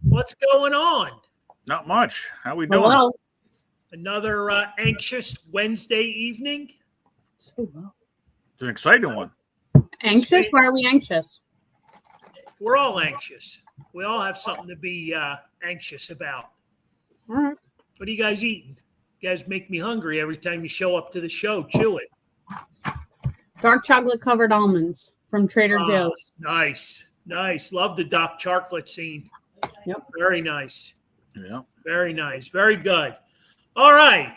What's going on? Not much. How we doing? Hello. Another anxious Wednesday evening? It's an exciting one. Anxious? Why are we anxious? We're all anxious. We all have something to be anxious about. All right. What are you guys eating? You guys make me hungry every time you show up to the show. Chew it. Dark chocolate covered almonds from Trader Joe's. Nice. Nice. Love the dark chocolate scene. Yep. Very nice. Yeah. Very nice. Very good. All right.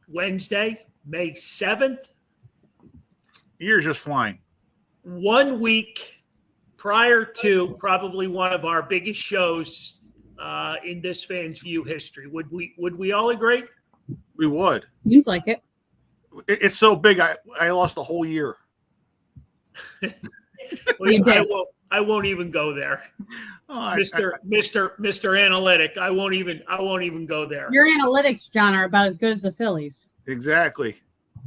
Wednesday, May 7th. Year's just flying. 1 week prior to probably one of our biggest shows in this Fans View history. Would we all agree? We would. Seems like it. It's so big. I lost a whole year. I won't even go there. Mr. Analytic. I won't even go there. Your analytics, John, are about as good as the Phillies. Exactly.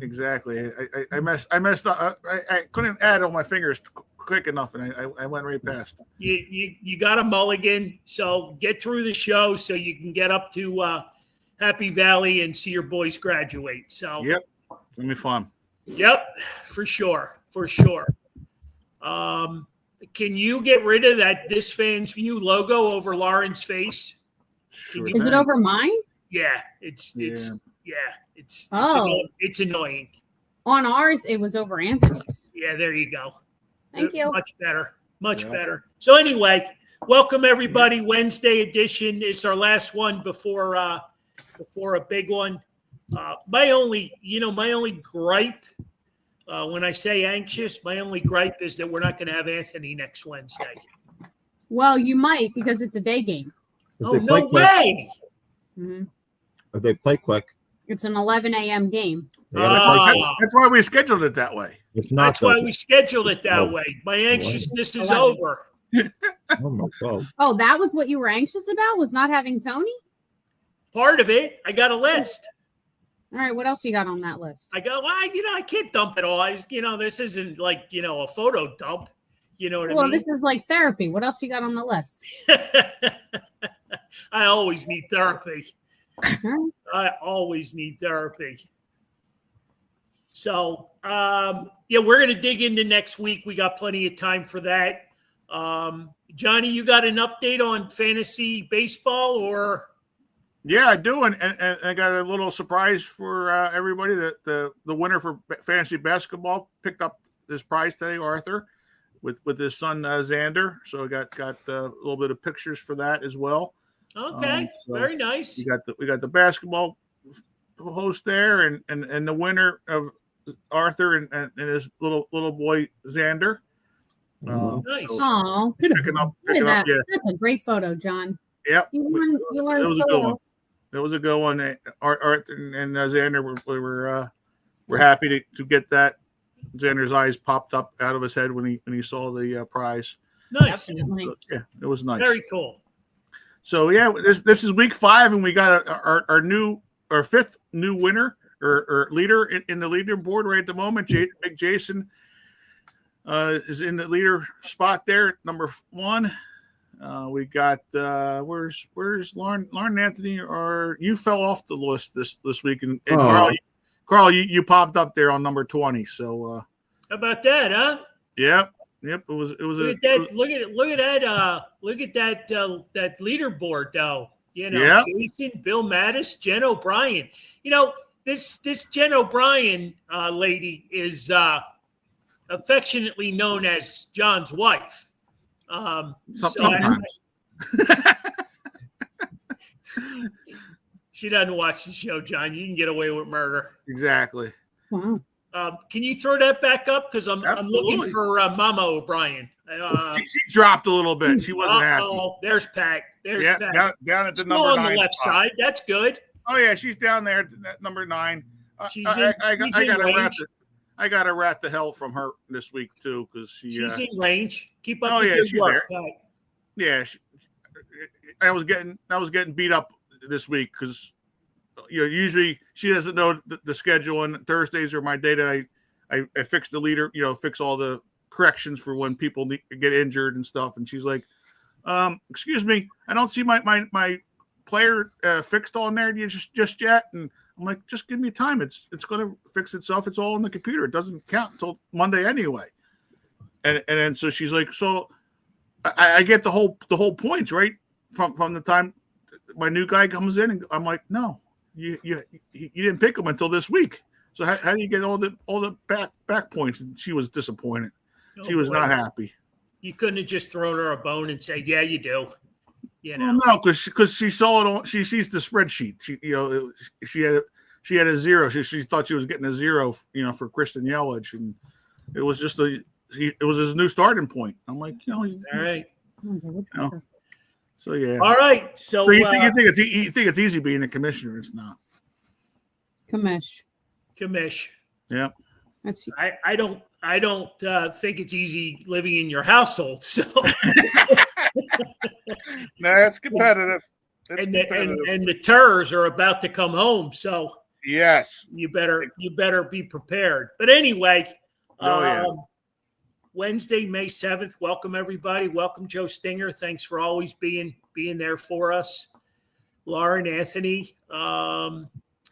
I messed up. I couldn't add on my fingers quick enough, and I went right past. You got a mulligan, so get through the show so you can get up to Happy Valley and see your boys graduate. So yep, it'll be fun. Yep, for sure. Can you get rid of this Fans View logo over Lauren's face? Sure Is it over mine? Yeah, it's annoying. On ours, it was over Anthony's. Yeah, there you go. Thank you. Much better. So anyway, welcome everybody. Wednesday edition. It's our last one before a big one. My only gripe. When I say anxious, my only gripe is that we're not going to have Anthony next Wednesday. Well, you might because it's a day game. Oh, no way. Mm-hmm. If they play quick. It's an 11 a.m. game. That's why we scheduled it that way. If not, that's why we scheduled it that way. My anxiousness is over. Oh, my God. Oh, that was what you were anxious about? Was not having Tony? Part of it. I got a list. All right, what else you got on that list? I go, I can't dump it all. This isn't like, a photo dump. You know what I mean? Well, this is like therapy. What else you got on the list? I always need therapy. Right. I always need therapy. So, we're going to dig into next week. We got plenty of time for that. Johnny, you got an update on fantasy baseball or... Yeah, I do, and I got a little surprise for everybody that the winner for fantasy basketball picked up this prize today, Arthur, with his son Xander. So I got a little bit of pictures for that as well. Okay, so very nice. We got the basketball host there, and the winner of Arthur and his little boy Xander. Nice. Oh, picking up. Yeah, that's a great photo, John. Yep. You learned it was so a good well. one. It was a good one. Arthur and Xander were happy to get that. Xander's eyes popped up out of his head when he saw the prize. Nice. Definitely. Yeah, it was nice. Very cool. So yeah, this is week 5, and we got our fifth new winner or leader in the leaderboard right at the moment. Big Jason is in the leader spot there, number 1. We got where's Lauren and Anthony? Or you fell off the list this week, and Carl, you popped up there on number 20. So how about that, huh? Yep. It was. Look at that leaderboard though. Jason, Bill Mattis, Jen O'Brien. This Jen O'Brien lady is affectionately known as John's wife. Sometimes. She doesn't watch the show, John. You can get away with murder. Exactly. Wow. Can you throw that back up? Because I'm looking for Mama O'Brien. She dropped a little bit. She wasn't happy. Oh, there's Pat. Pat. Down at the Still number 9 on the left spot. side. That's good. Oh yeah, she's down there at number 9. I got to rat the hell from her this week too because she's in range. Keep up the good work. There. Yeah, I was getting beat up this week because usually she doesn't know the schedule, and Thursdays are my day that I fix the leader, fix all the corrections for when people get injured and stuff. And she's like, Excuse me, I don't see my player fixed on there just yet. And I'm like, just give me time. It's going to fix itself. It's all on the computer. It doesn't count until Monday anyway. And then so she's like, so I get the whole points, right? From the time my new guy comes in, and I'm like, no, you didn't pick him until this week. So how do you get all the back points? And she was disappointed. She was not happy. You couldn't have just thrown her a bone and said, "Yeah, you do." You know, well, no, because she saw it on. She sees the spreadsheet. She had a zero. She thought she was getting a zero, for Kristen Yelich, and it was just it was his new starting point. I'm like, all right. So yeah. All right. So you think it's easy being a commissioner? It's not. Commish. Yeah. That's I don't think it's easy living in your household. So that's competitive. And the Terrors are about to come home, so yes, you better be prepared. But anyway, Wednesday, May 7th. Welcome everybody. Welcome Joe Stinger. Thanks for always being there for us. Lauren, Anthony,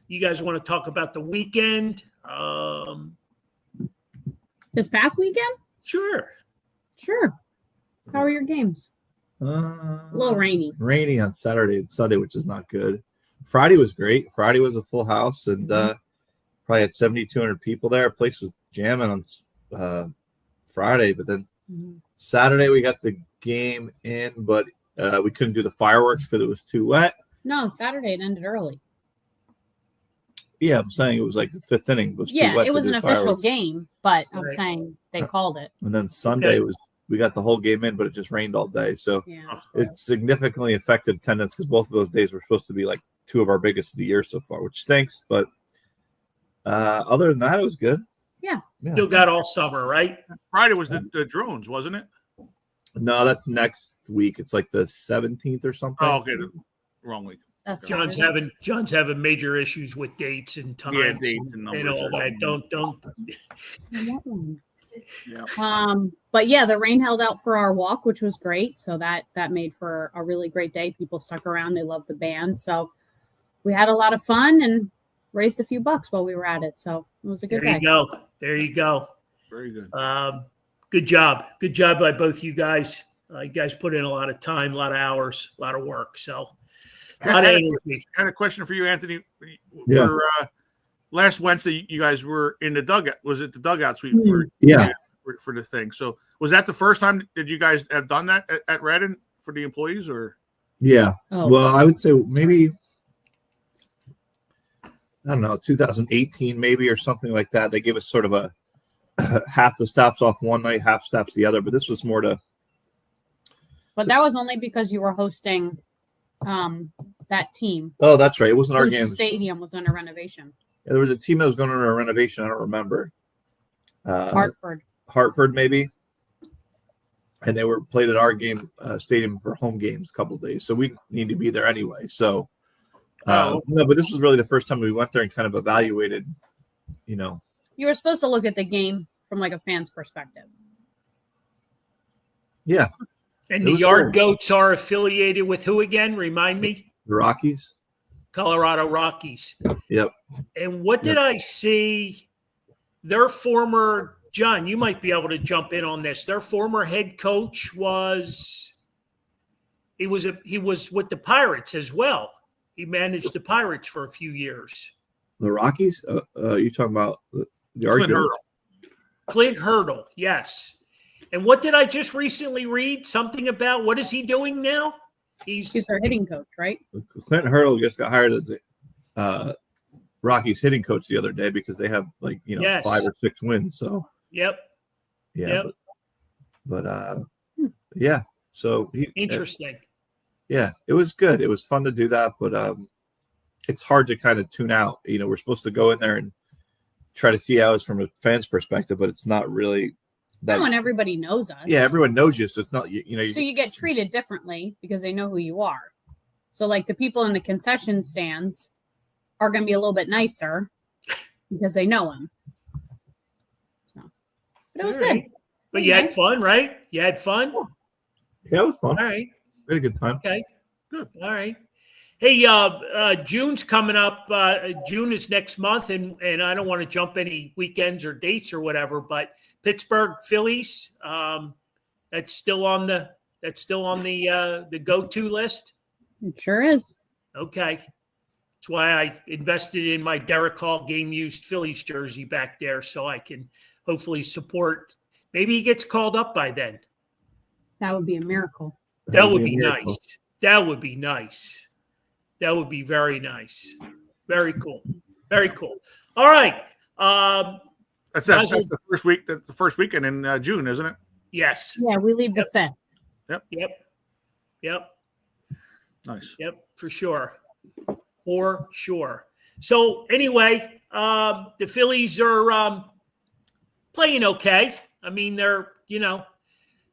you guys want to talk about the weekend? this past weekend? Sure. How are your games? A little rainy. Rainy on Saturday and Sunday, which is not good. Friday was great. Friday was a full house, and probably had 7,200 people there. Place was jamming on Friday, but then Saturday we got the game in, but we couldn't do the fireworks because it was too wet. No, Saturday it ended early. Yeah, I'm saying it was like the fifth inning. It was too wet it was to an do official fireworks. game, but I'm saying they called it. And then Sunday we got the whole game in, but it just rained all day. So it significantly affected attendance because both of those days were supposed to be like two of our biggest of the year so far, which stinks. But other than that, it was good. Yeah. Still got all summer, right? Friday was the drones, wasn't it? No, that's next week. It's like the 17th or something. Oh, okay. The wrong week. That's John's having major issues with dates and times. Yeah, dates and numbers. And all that. Don't. Yeah. But yeah, the rain held out for our walk, which was great. So that made for a really great day. People stuck around. They loved the band. So we had a lot of fun and raised a few bucks while we were at it. So it was a good day. There you go. Very good. Good job. Good job by both you guys. You guys put in a lot of time, a lot of hours, a lot of work. So a lot of energy. I had a question for you, Anthony. Yeah. For last Wednesday, you guys were in the dugout. Was it the dugout suite for the thing? So was that the first time did you guys have done that at Redden for the employees, or? Yeah. Oh. Well, I would say maybe, I don't know, 2018 maybe or something like that. They gave us sort of a half the staff's off one night, half staff's the other. But this was more to. But that was only because you were hosting that team. Oh, that's right. It wasn't our Whose game. stadium was under renovation. Yeah, there was a team that was going under a renovation. I don't remember. Hartford, maybe. And they were played at our game stadium for home games a couple of days. So we need to be there anyway. So, no, but this was really the first time we went there and kind of evaluated, You were supposed to look at the game from like a fan's perspective. Yeah. And the Yard Goats are affiliated with who again? Remind me. The Rockies. Colorado Rockies. Yep. And what did I see? Their former, John, you might be able to jump in on this. Their former head coach was with the Pirates as well. He managed the Pirates for a few years. The Rockies? You talking about the Clint Hurdle. Clint Hurdle, yes. And what did I just recently read? Something about what is he doing now? He's their hitting coach, right? Clint Hurdle just got hired as the Rockies hitting coach the other day because they have 5 or 6 wins. So yep. But yeah. So interesting. Yeah, it was good. It was fun to do that, but it's hard to kind of tune out. We're supposed to go in there and try to see how it's from a fan's perspective, but it's not really that. No, and everybody knows us. Yeah, everyone knows you, so it's not So you get treated differently because they know who you are. So like the people in the concession stands are going to be a little bit nicer because they know him. So, but it was good. But you had fun, right? You had fun? Yeah, it was fun. All right. We had a good time. Okay. Good. All right. Hey, June's coming up. June is next month, and I don't want to jump any weekends or dates or whatever, but Pittsburgh Phillies, that's still on the go-to list. It sure is. Okay. That's why I invested in my Derek Hall game-used Phillies jersey back there, so I can hopefully support. Maybe he gets called up by then. That would be a miracle. That would be a miracle. nice. That would be nice. That would be very nice. Very cool. Very cool. All right. That's the first week. The first weekend in June, isn't it? Yes. Yeah, we leave the 5th. Yep. Nice. Yep. For sure. For sure. So anyway, the Phillies are playing okay. I mean, they're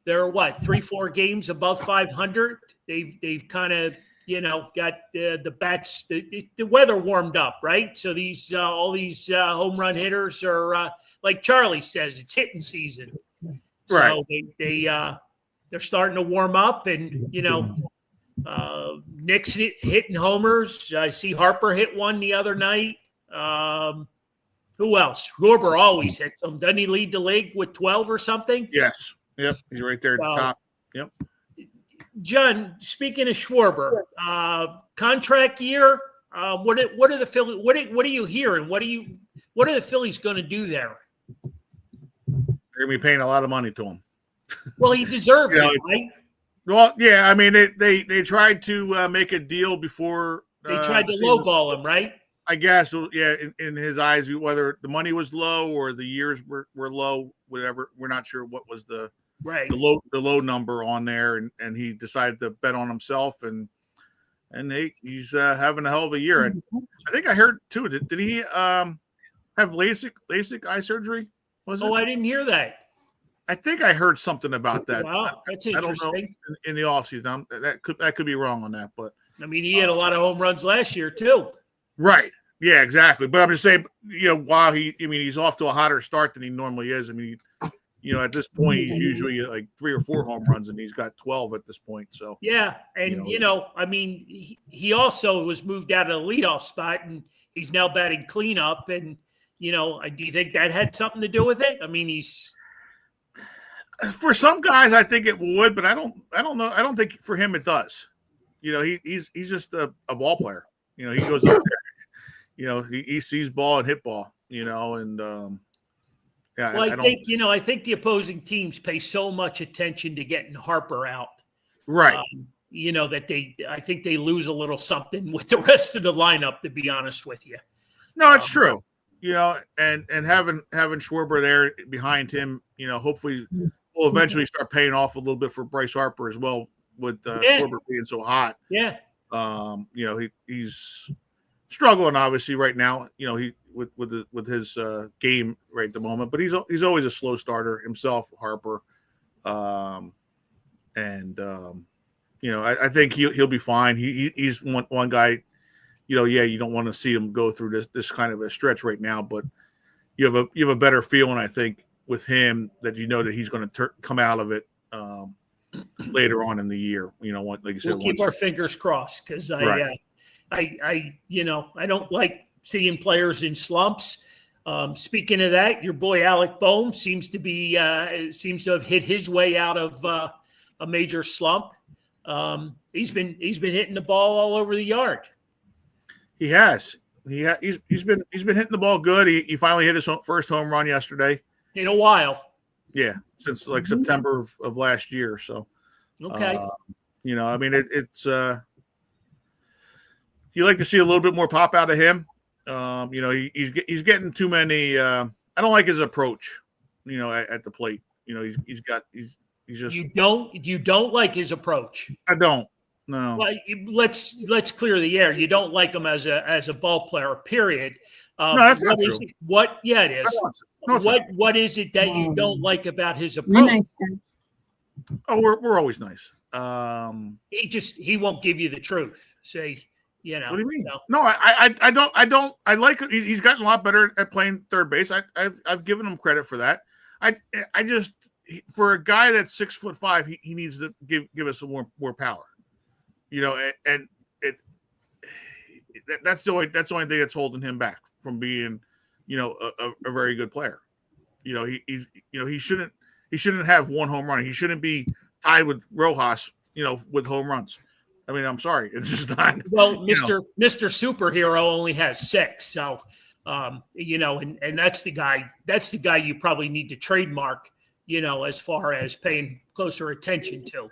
what, 3-4 games above 500. They've kind of got the bats. The weather warmed up, right? So all these home run hitters are like Charlie says, it's hitting season. Right. So they're starting to warm up, and Nick's hitting homers. I see Harper hit one the other night. Who else? Schwarber always hits them. Doesn't he lead the league with 12 or something? Yes. Yep. He's right there at the top. Yep. John, speaking of Schwarber, contract year. What are the Phillies? What are you hearing? What are the Phillies going to do there? They're going to be paying a lot of money to him. Well, he deserves it, right? Well, yeah. I mean, they tried to make a deal before. They tried to lowball him, right? I guess, yeah. In his eyes, whether the money was low or the years were low, whatever, we're not sure what was the low number on there, and he decided to bet on himself, and he's having a hell of a year. I think I heard too. Did he have LASIK eye surgery? Was it? Oh, I didn't hear that. I think I heard something about that. Wow, that's I don't know interesting. in the offseason. That could be wrong on that, but I mean, he had a lot of home runs last year too. Right. Yeah, exactly. But I'm just saying, while he's off to a hotter start than he normally is. I mean, at this point, he's usually like 3 or 4 home runs, and he's got 12 at this point. So yeah, and I mean, he also was moved out of the leadoff spot, and he's now batting cleanup. And do you think that had something to do with it? I mean, for some guys, I think it would, but I don't know. I don't think for him it does. He's just a ball player. He goes up there. He sees ball and hit ball. And yeah. Well, I think the opposing teams pay so much attention to getting Harper out, right? That I think they lose a little something with the rest of the lineup. To be honest with you, no, it's true. And having Schwarber there behind him, hopefully will eventually start paying off a little bit for Bryce Harper as well, with Schwarber being so hot. Yeah. He's struggling obviously right now. With his game right at the moment, but he's always a slow starter himself, Harper. I think he'll be fine. He's one guy. You don't want to see him go through this kind of a stretch right now, but you have a better feeling, I think, with him that that he's going to come out of it later on in the year. Like you said, we'll keep our fingers crossed, because I don't like seeing players in slumps. Speaking of that, your boy Alec Boehm seems to have hit his way out of a major slump. He's been hitting the ball all over the yard. He has. He's been hitting the ball good. He finally hit his first home run yesterday. In a while. Yeah, since like September of last year. So, okay. I mean, it's you like to see a little bit more pop out of him. He's getting too many. I don't like his approach. At the plate. He's just. You don't like his approach. I don't. No. Well, let's clear the air. You don't like him as a ball player. Period. No, that's not true. Yeah, it is. No, what is it that you don't like about his approach? We're nice guys. Oh, we're always nice. He won't give you the truth. Say, What do you mean? No, I don't. I like. He's gotten a lot better at playing third base. I've given him credit for that. I just, for a guy that's 6'5", he needs to give us some more power. and that's the only thing that's holding him back from being, a very good player. He shouldn't have one home run. He shouldn't be tied with Rojas, with home runs. I mean, I'm sorry, it's just not. Well, Mr. Superhero only has 6, so and that's the guy. That's the guy you probably need to trademark. As far as paying closer attention to.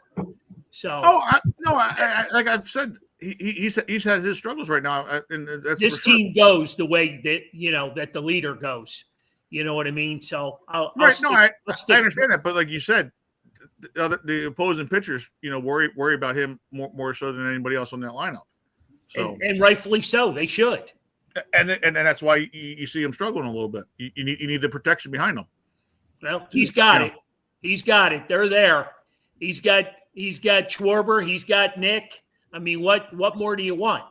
So, like I've said, he's has his struggles right now, and that's this team goes the way that that the leader goes. You know what I mean? So, I understand that, but like you said, the opposing pitchers, worry about him more so than anybody else on that lineup. So, and rightfully so, they should. And that's why you see him struggling a little bit. You need the protection behind him. Well, he's got it. He's got it. They're there. He's got Schwarber. He's got Nick. I mean, what more do you want?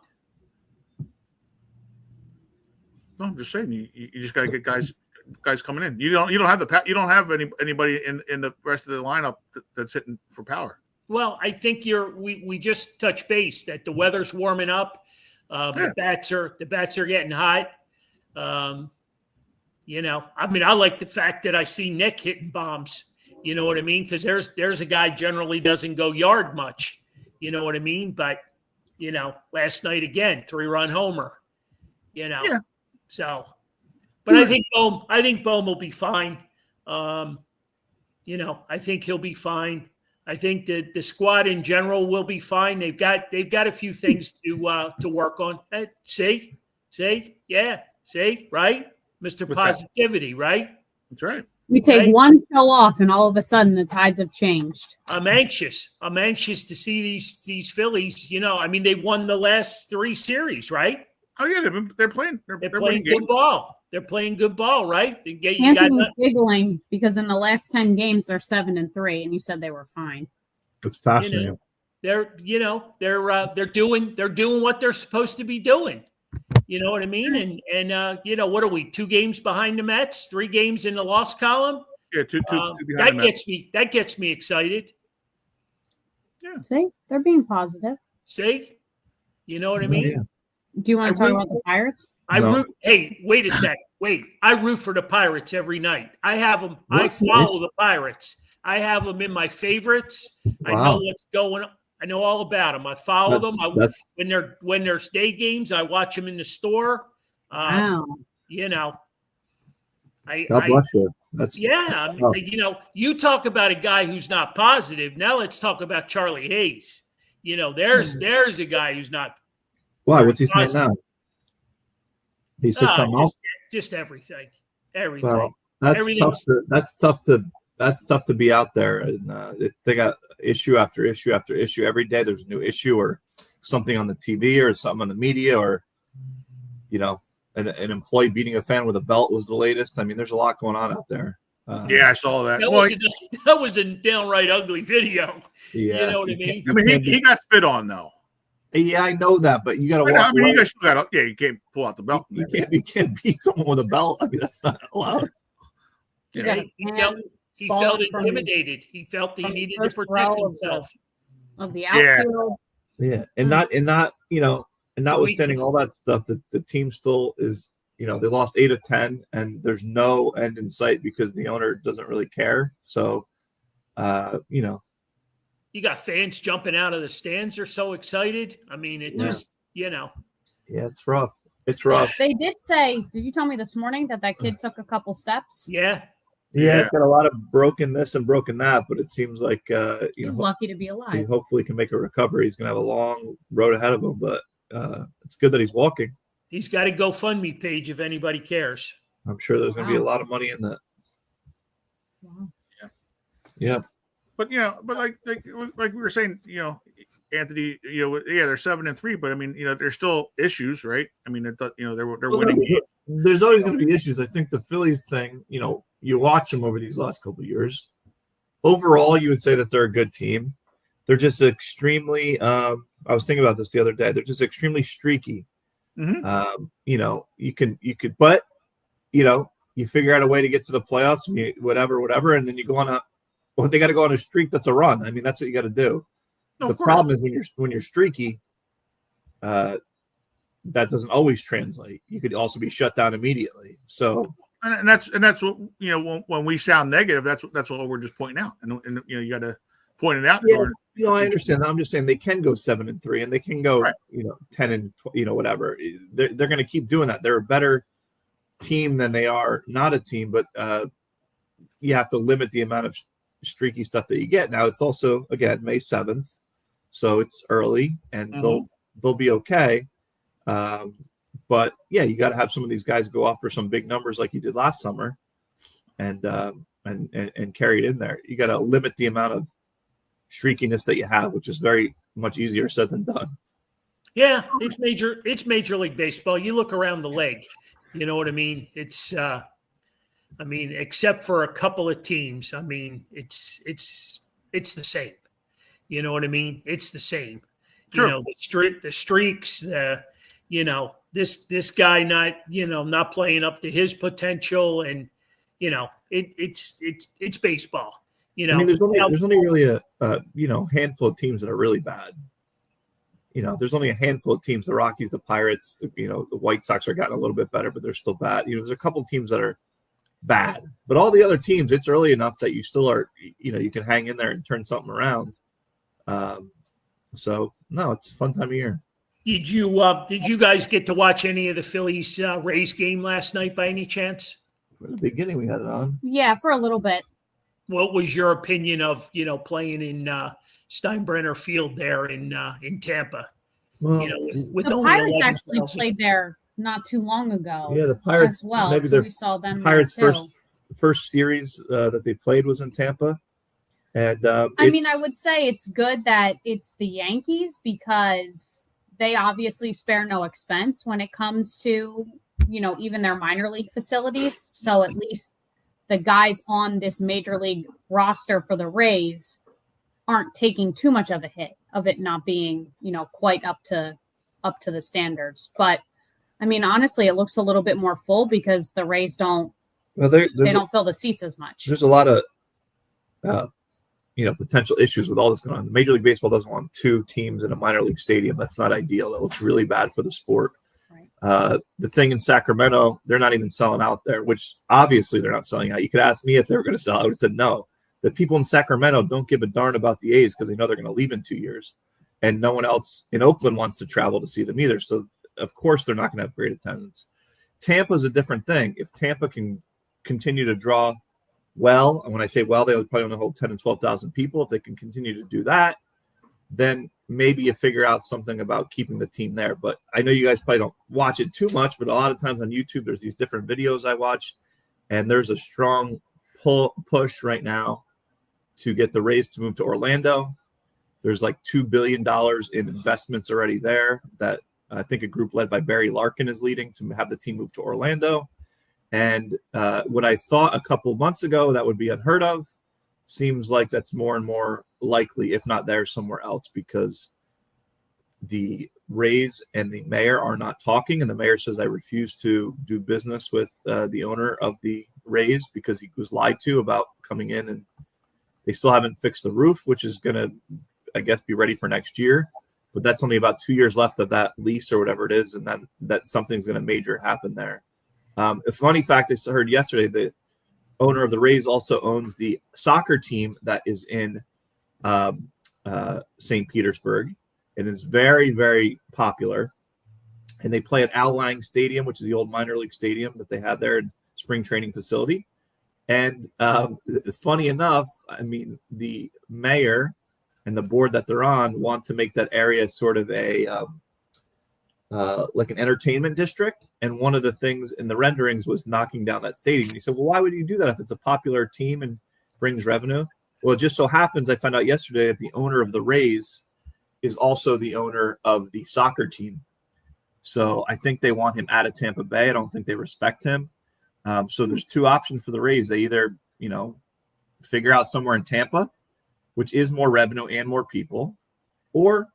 No, I'm just saying you just got to get guys coming in. You don't have anybody in the rest of the lineup that's hitting for power. Well, I think we just touched base that the weather's warming up. The bats are getting hot. I mean, I like the fact that I see Nick hitting bombs. You know what I mean? Because there's a guy generally doesn't go yard much. You know what I mean? But last night again, 3-run homer. Yeah. So, but I think Bohm will be fine. I think he'll be fine. I think that the squad in general will be fine. They've got a few things to work on. See, right? Mr. What's Positivity, right? That's right. We take one show off, and all of a sudden the tides have changed. I'm anxious to see these Phillies. I mean, they won the last 3 series, right? Oh yeah, they're playing. They're playing good ball. They're playing good ball, right? Anthony was giggling because in the last 10 games they're 7-3, and you said they were fine. It's fascinating. They're doing what they're supposed to be doing. You know what I mean? And what are we? 2 games behind the Mets, 3 games in the loss column. Yeah, two behind that gets me excited. Yeah. See, they're being positive. See, you know what I mean? Yeah. Do you want to talk about the Pirates? Hey, wait a sec. Wait, I root for the Pirates every night. I have them. I follow the Pirates. I have them in my favorites. Wow. I know what's going on. I know all about them. I follow them. When there's day games, I watch them in the store. Wow. God bless you. You talk about a guy who's not positive. Now let's talk about Charlie Hayes. There's a guy who's not. Why? What's he saying now? He said something else. Just everything. Well, that's tough to be out there, and they got issue after issue after issue every day. There's a new issue or something on the TV or something on the media, or an employee beating a fan with a belt was the latest. I mean, there's a lot going on out there. Yeah, I saw that. That was a downright ugly video. Yeah, you know what I mean. He got spit on though. Yeah, I know that, but you got to walk. I mean, you guys still got. Yeah, you can't pull out the belt. You can't beat someone with a belt. I mean, that's not allowed. Yeah. He felt intimidated. He felt he needed to protect himself of the outfield. Yeah, and notwithstanding all that stuff, the team still is. They lost 8 of 10, and there's no end in sight because the owner doesn't really care. So, you got fans jumping out of the stands. They're so excited. I mean, Yeah, it's rough. It's rough. They did say, did you tell me this morning that kid took a couple steps? Yeah. It's got a lot of broken this and broken that, but it seems like he's lucky to be alive. He hopefully can make a recovery. He's going to have a long road ahead of him, but it's good that he's walking. He's got a GoFundMe page if anybody cares. I'm sure there's going to be a lot of money in that. Wow. Yeah. But like we were saying, Anthony, they're 7-3, but I mean, there's still issues, right? I mean, they're winning. There's always going to be issues. I think the Phillies thing, you watch them over these last couple of years. Overall, you would say that they're a good team. They're just extremely. I was thinking about this the other day. They're just extremely streaky. Mm-hmm. But you figure out a way to get to the playoffs, and whatever, and then you go on they got to go on a streak that's a run. I mean, that's what you got to do. The problem is when you're streaky, that doesn't always translate. You could also be shut down immediately. So, and that's what when we sound negative, that's what we're just pointing out, and you got to point it out. Yeah, I understand that. I'm just saying they can go 7-3, and they can go 10 and whatever. They're going to keep doing that. They're a better team than they are not a team, but you have to limit the amount of streaky stuff that you get. Now it's also again May 7th, so it's early, and they'll be okay. But yeah, you got to have some of these guys go off for some big numbers like you did last summer, and carry it in there. You got to limit the amount of streakiness that you have, which is very much easier said than done. Yeah, it's Major League Baseball. You look around the league, you know what I mean? It's except for a couple of teams, it's the same. You know what I mean? It's the same. True. The streaks, this guy not playing up to his potential, and it's baseball. There's only really a handful of teams that are really bad. There's only a handful of teams: the Rockies, the Pirates. The White Sox are getting a little bit better, but they're still bad. There's a couple of teams that are bad, but all the other teams, it's early enough that you still are. You can hang in there and turn something around. So no, it's a fun time of year. Did you guys get to watch any of the Phillies Rays game last night by any chance? In the beginning, we had it on. Yeah, for a little bit. What was your opinion of playing in Steinbrenner Field there in Tampa? Well, with the only Pirates actually 11,000. played there not too long ago. Yeah, the Pirates as well. Maybe So we saw them. Pirates there too. first series that they played was in Tampa, and I would say it's good that it's the Yankees because they obviously spare no expense when it comes to even their minor league facilities. So at least the guys on this major league roster for the Rays aren't taking too much of a hit of it not being, quite up to the standards. But honestly, it looks a little bit more full because the Rays don't they don't fill the seats as much. There's a lot of potential issues with all this going on. Major League Baseball doesn't want two teams in a minor league stadium. That's not ideal. That looks really bad for the sport. The thing in Sacramento, they're not even selling out there, which obviously they're not selling out. You could ask me if they were going to sell. I would have said no. The people in Sacramento don't give a darn about the A's because they know they're going to leave in 2 years. And no one else in Oakland wants to travel to see them either. So, of course, they're not going to have great attendance. Tampa's a different thing. If Tampa can continue to draw well, and when I say well, they would probably only hold 10 and 12,000 people. If they can continue to do that, then maybe you figure out something about keeping the team there. But I know you guys probably don't watch it too much, but a lot of times on YouTube, there's these different videos I watch, and there's a strong push right now to get the Rays to move to Orlando. There's like $2 billion in investments already there that I think a group led by Barry Larkin is leading to have the team move to Orlando. And what I thought a couple months ago that would be unheard of seems like that's more and more likely, if not there, somewhere else, because the Rays and the mayor are not talking. And the mayor says, I refuse to do business with the owner of the Rays because he was lied to about coming in, and they still haven't fixed the roof, which is going to, I guess, be ready for next year. But that's only about 2 years left of that lease or whatever it is. And then that something's going to major happen there. A funny fact I heard yesterday, the owner of the Rays also owns the soccer team that is in St. Petersburg, and it's very, very popular. And they play at Al Lang Stadium, which is the old minor league stadium that they had there in spring training facility. And funny enough, the mayor and the board that they're on want to make that area sort of a like an entertainment district. And one of the things in the renderings was knocking down that stadium. And he said, well, why would you do that if it's a popular team and brings revenue? Well, it just so happens I found out yesterday that the owner of the Rays is also the owner of the soccer team. So I think they want him out of Tampa Bay. I don't think they respect him. So there's two options for the Rays. They either, figure out somewhere in Tampa, which is more revenue and more people, or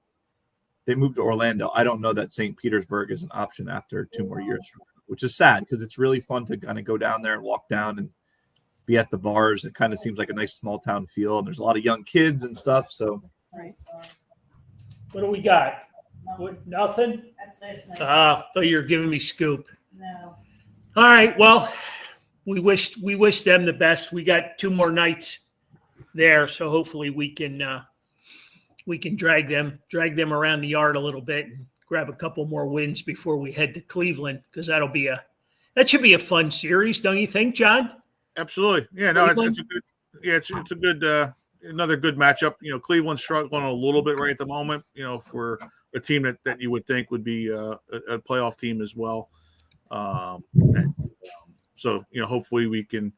they move to Orlando. I don't know that St. Petersburg is an option after 2 more years from now, which is sad because it's really fun to kind of go down there and walk down and be at the bars. It kind of seems like a nice small town feel, and there's a lot of young kids and stuff. So, What do we got? What, nothing? That's this. Thought you were giving me scoop. No. All right. Well, we wish them the best. We got 2 more nights there, so hopefully we can drag them around the yard a little bit and grab a couple more wins before we head to Cleveland, because that should be a fun series, don't you think, John? Absolutely. Yeah, no, it's a good. Yeah, it's a good another good matchup. Cleveland's struggling a little bit right at the moment. For a team that you would think would be a playoff team as well. So hopefully we can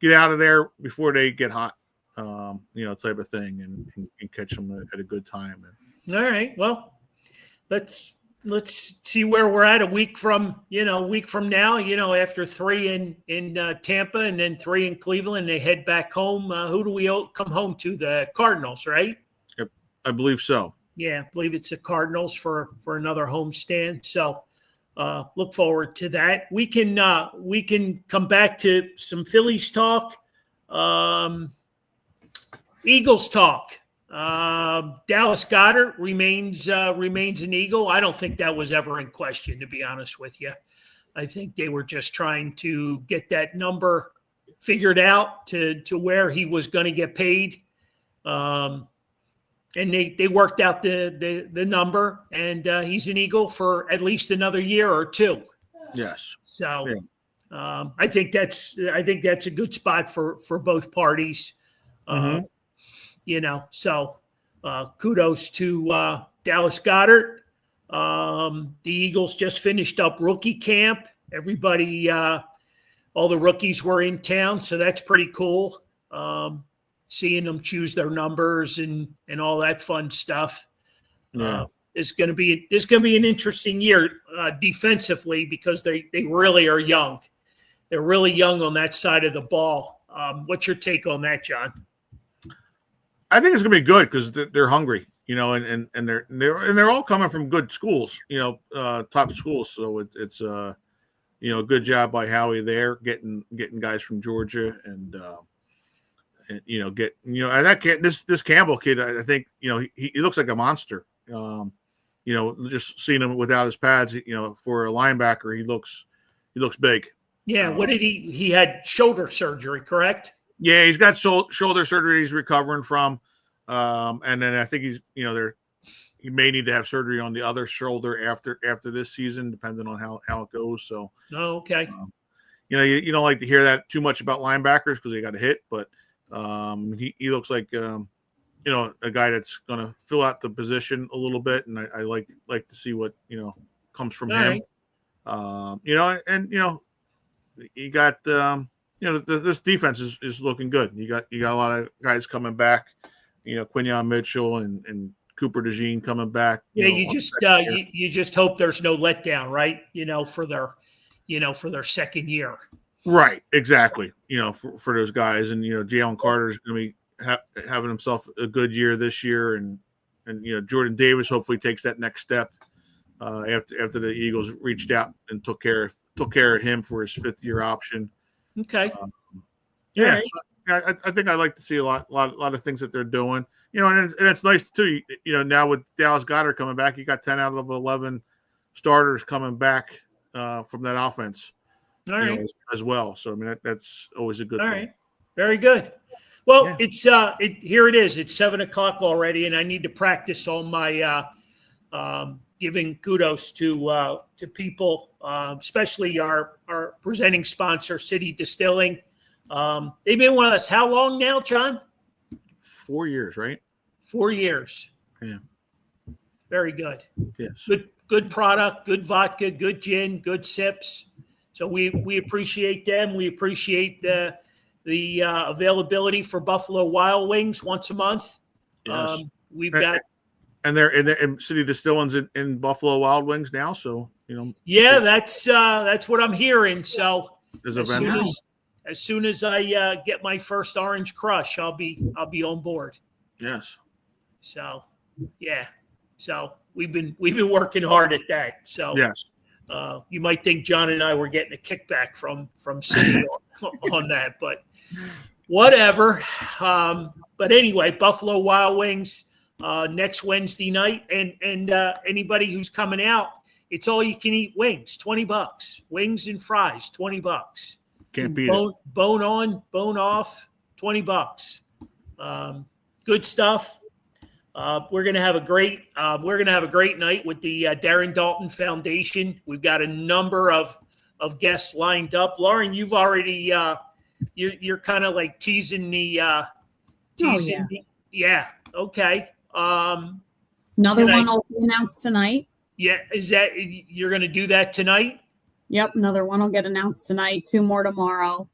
get out of there before they get hot. Type of thing, and catch them at a good time. All right. Well, let's see where we're at a week from now. After 3 in Tampa and then 3 in Cleveland, they head back home. Who do we come home to? The Cardinals, right? Yep, I believe so. Yeah, I believe it's the Cardinals for another homestand. So look forward to that. We can come back to some Phillies talk. Eagles talk. Dallas Goedert remains an Eagle. I don't think that was ever in question, to be honest with you. I think they were just trying to get that number figured out to where he was going to get paid. And they worked out the number, and he's an Eagle for at least another year or 2. Yes. So I think that's a good spot for both parties. So kudos to Dallas Goedert. The Eagles just finished up rookie camp. Everybody, all the rookies were in town, so that's pretty cool. Seeing them choose their numbers and all that fun stuff. Yeah. It's going to be an interesting year defensively, because they really are young. They're really young on that side of the ball. What's your take on that, John? I think it's gonna be good because they're hungry, and they're all coming from good schools, top schools. So it's a good job by Howie there, getting guys from Georgia and that kid, this Campbell kid, I think he looks like a monster. Just seeing him without his pads, for a linebacker, he looks big. Yeah. What did he had shoulder surgery, correct? Yeah, he's got shoulder surgery he's recovering from, and then I think he may need to have surgery on the other shoulder after this season, depending on how it goes. So, okay. You don't like to hear that too much about linebackers because they got a hit, but he looks like a guy that's going to fill out the position a little bit, and I like to see what comes from him. Right. You got. This defense is looking good. You got a lot of guys coming back. Quinyon Mitchell and Cooper DeJean coming back. You just hope there's no letdown, right? For their second year. Right, exactly. For those guys, and Jalen Carter's going to be having himself a good year this year, and Jordan Davis hopefully takes that next step after the Eagles reached out and took care of him for his 5th-year option. Okay. Right. So, I think I like to see a lot of things that they're doing. And it's nice too. Now with Dallas Goedert coming back, you got 10 out of 11 starters coming back from that offense. All right. As well. So I mean that's always a good thing. All right. Very good. Well, it's here it is. It's 7:00 already, and I need to practice on my giving kudos to people, especially our presenting sponsor, City Distilling. They've been with us how long now, John? 4 years, right? 4 years. Yeah. Very good. Yes. Good product, good vodka, good gin, good sips. So we appreciate them. We appreciate the availability for Buffalo Wild Wings once a month. Yes. We've got. And they're in City Distilling's in Buffalo Wild Wings now, so Yeah, that's what I'm hearing. So as soon as I get my first Orange Crush, I'll be on board. Yes. So yeah, so we've been working hard at that. So yes, you might think John and I were getting a kickback from City on that, but whatever. But anyway, Buffalo Wild Wings. next Wednesday night. And anybody who's coming out, it's all you can eat wings, $20. Wings and fries, $20. Can't beat it. Bone on, bone off, $20. Good stuff. We're gonna have a great night with the Darren Dalton Foundation. We've got a number of guests lined up. Lauren, you've already you're kind of like teasing the teasing. Yeah. Okay. Another one will be announced tonight. Yeah. Is that you're gonna do that tonight? Yep. Another one will get announced tonight. 2 more tomorrow.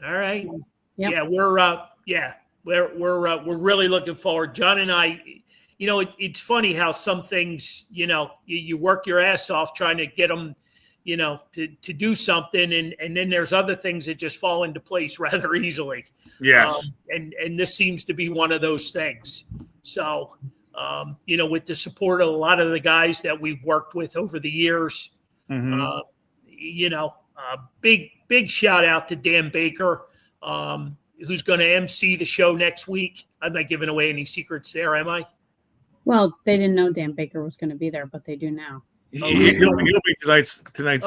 All right. So, yep. Yeah. We're really looking forward. John and I, it's funny how some things, you work your ass off trying to get them, to do something. And then there's other things that just fall into place rather easily. Yes. And this seems to be one of those things. So, with the support of a lot of the guys that we've worked with over the years, big shout out to Dan Baker, who's going to MC the show next week. I'm not giving away any secrets there, am I? Well, they didn't know Dan Baker was going to be there, but they do now. He'll be tonight's surprise.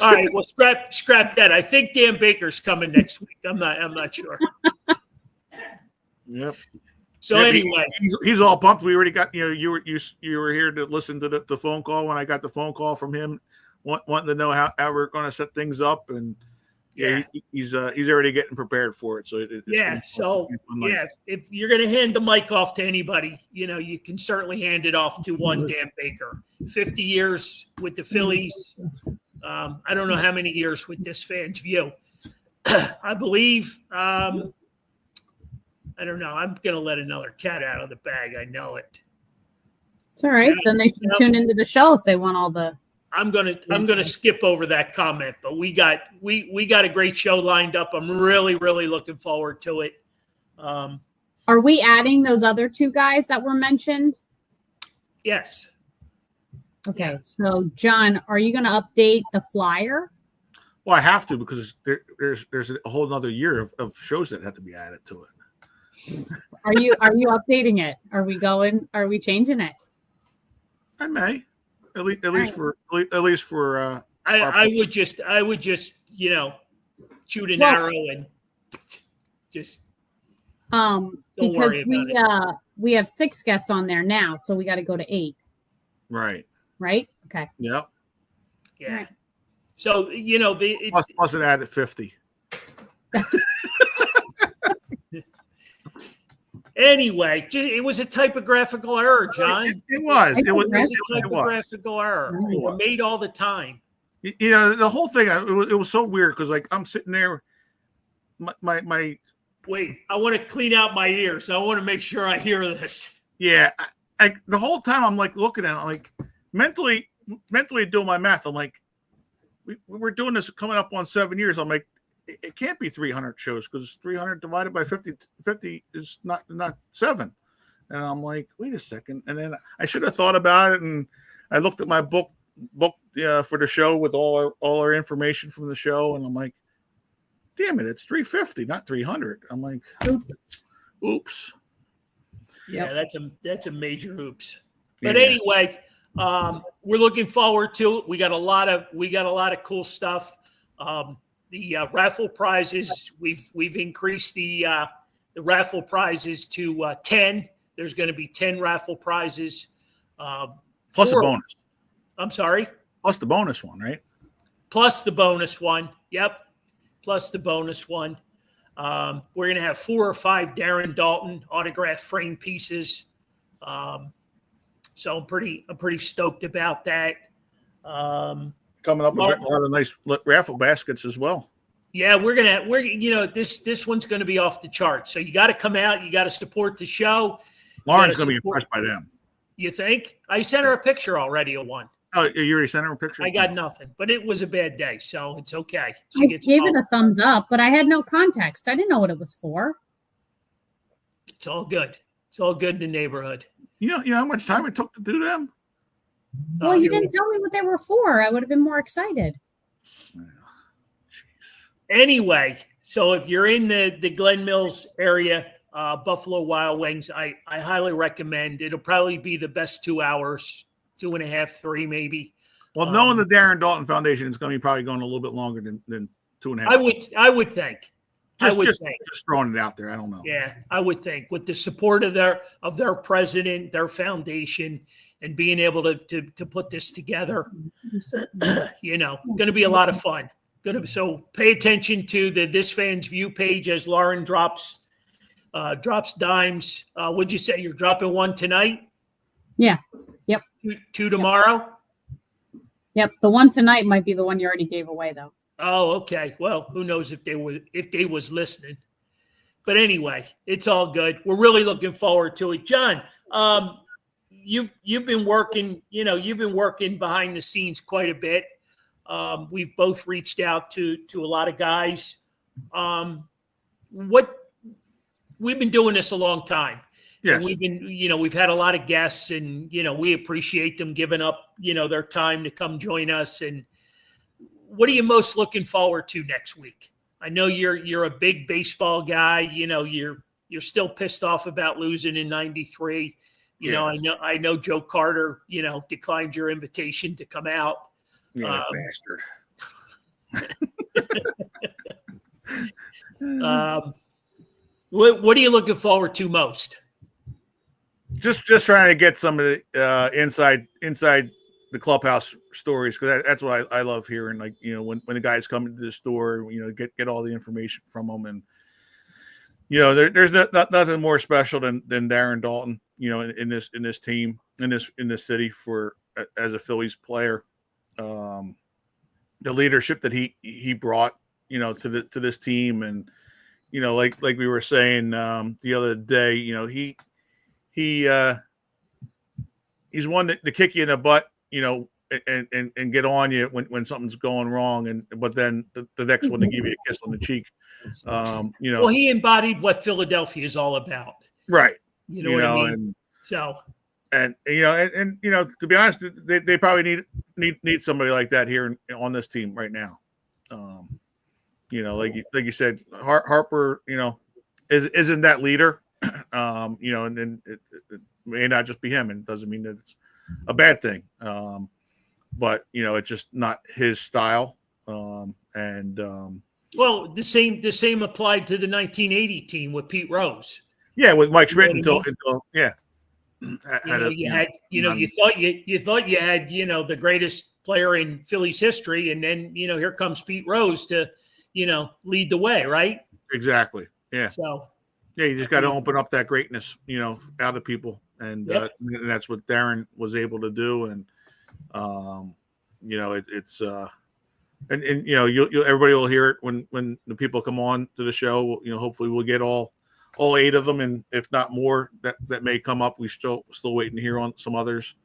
All right, well, scrap that. I think Dan Baker's coming next week. I'm not sure. Yep. So anyway, he's all pumped. We already got you were here to listen to the phone call when I got the phone call from him, wanting to know how we're going to set things up, and he's already getting prepared for it. So if you're going to hand the mic off to anybody, you can certainly hand it off to one Dan Baker. 50 years with the Phillies. I don't know how many years with this Fans View. I believe. I don't know. I'm going to let another cat out of the bag. I know it. It's all right. Then they should tune into the show if they want all the. I'm gonna skip over that comment, but we got a great show lined up. I'm really looking forward to it. Are we adding those other 2 guys that were mentioned? Yes. Okay. Yeah. So, John, are you going to update the flyer? Well, I have to because there's a whole another year of shows that have to be added to it. Are you updating it? Are we changing it? I may, at least for. I would just shoot an arrow and just don't because worry about it. We have 6 guests on there now, so we got to go to 8. Right. Okay. Yep. Yeah. Right. So plus it added 50. Anyway, it was a typographical error, John. It was. It was a typographical error. They're made all the time. The whole thing. It was so weird because I'm sitting there. My. Wait, I want to clean out my ears. I want to make sure I hear this. Yeah, the whole time I'm looking at it, I'm mentally doing my math. I'm like, we're doing this coming up on 7 years. I'm like, it can't be 300 shows because 300 divided by 50 is not 7. And I'm like, wait a second. And then I should have thought about it. And I looked at my book for the show with all our information from the show. And I'm like, damn it, it's 350, not 300. I'm like, oops. Yeah, that's a major oops. But anyway, we're looking forward to it. We got a lot of cool stuff. The raffle prizes, we've increased the raffle prizes to 10. There's going to be 10 raffle prizes. Plus a bonus. I'm sorry? Plus the bonus one, right? Plus the bonus one. Yep. Plus the bonus one. We're going to have 4 or 5 Darren Dalton autograph frame pieces. So I'm pretty stoked about that. Coming up with a lot of nice raffle baskets as well. Yeah, this one's going to be off the charts. So you got to come out. You got to support the show. Lauren's going to be impressed by them. You think? I sent her a picture already of one. Oh, you already sent her a picture? I got nothing, but it was a bad day, so it's okay. I gave it a thumbs up, but I had no context. I didn't know what it was for. It's all good. It's all good in the neighborhood. You know how much time it took to do them? Well, you didn't tell me what they were for. I would have been more excited. Anyway, so if you're in the Glen Mills area, Buffalo Wild Wings. I highly recommend. It'll probably be the best 2 hours, 2.5, 3 maybe. Well, knowing the Darren Dalton Foundation, it's going to be probably going a little bit longer than 2.5. I would think. Just throwing it out there. I don't know. Yeah, I would think with the support of their president, their foundation, and being able to put this together, going to be a lot of fun. So pay attention to the This Fan's View page as Lauren drops dimes. Would you say you're dropping one tonight? Yeah. Yep. Two tomorrow? Yep. The one tonight might be the one you already gave away, though. Oh, okay. Well, who knows if they was listening. But anyway, it's all good. We're really looking forward to it. John, you've been working behind the scenes quite a bit. We've both reached out to a lot of guys. We've been doing this a long time. Yes. And we've had a lot of guests, and we appreciate them giving up, their time to come join us. And what are you most looking forward to next week? I know you're a big baseball guy. You're still pissed off about losing in '93. Yes. I know Joe Carter, declined your invitation to come out. Yeah, bastard. What are you looking forward to most? Just trying to get some of the inside the clubhouse stories, because that's what I love hearing. Like, when the guys come into the store, get all the information from them, and there's nothing more special than Darren Dalton, in this team, in this city as a Phillies player. The leadership that he brought, to this team, and like we were saying the other day, he's one to kick you in the butt, and get on you when something's going wrong, but then the next one to give you a kiss on the cheek. Well, he embodied what Philadelphia is all about, right? What I mean? And to be honest, they probably need somebody like that here on this team right now. Like you said, Harper, isn't that leader. And then it may not just be him, and it doesn't mean that it's a bad thing. But it's just not his style. Well, the same applied to the 1980 team with Pete Rose. Yeah, with Mike Schmidt until yeah. You thought you had the greatest player in Phillies history, and then here comes Pete Rose to lead the way, right? Exactly. Yeah. So yeah, you just got to open up that greatnty, out of people, and and that's what Darren was able to do, and it's and everybody will hear it when the people come on to the show. Hopefully we'll get all 8 of them, and if not more that may come up. We still waiting to hear on some others.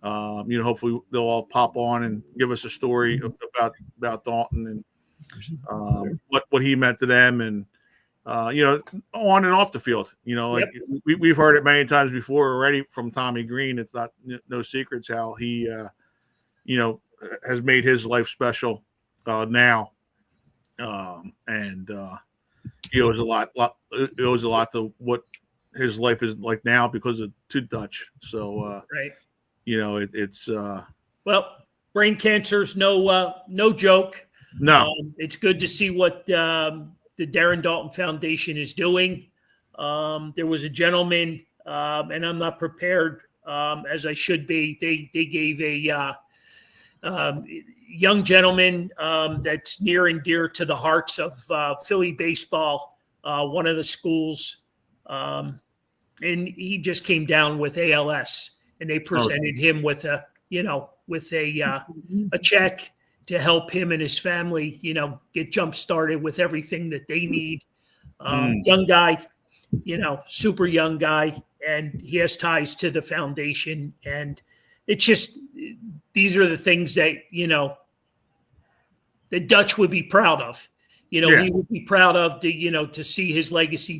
Hopefully they'll all pop on and give us a story about Dalton and what he meant to them, and on and off the field. We've heard it many times before already from Tommy Green. It's not no secrets how he has made his life special now, and he owes a lot. It owes a lot to what his life is like now because of to Dutch. So right, it's well, brain cancer's no joke. No, it's good to see what the Darren Dalton Foundation is doing. There was a gentleman, and I'm not prepared as I should be. They gave a young gentleman that's near and dear to the hearts of Philly baseball, one of the schools, and he just came down with ALS, and they presented him with a check to help him and his family, get jump started with everything that they need. Young guy, super young guy, and he has ties to the foundation. And it's just, these are the things that, the Dutch would be proud of. He would be proud of to see his legacy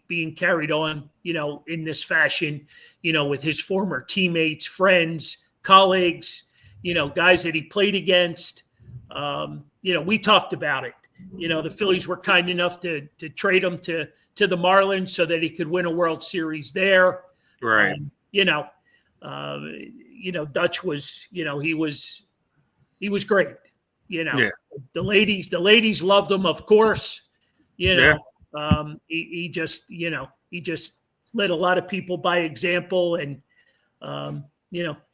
being carried on, in this fashion, with his former teammates, friends, colleagues, guys that he played against. We talked about it. The Phillies were kind enough to trade him to to the Marlins so that he could win a World Series there. Right. Dutch was, he was great. Yeah. The ladies loved him, of course. Yeah. He just led a lot of people by example, and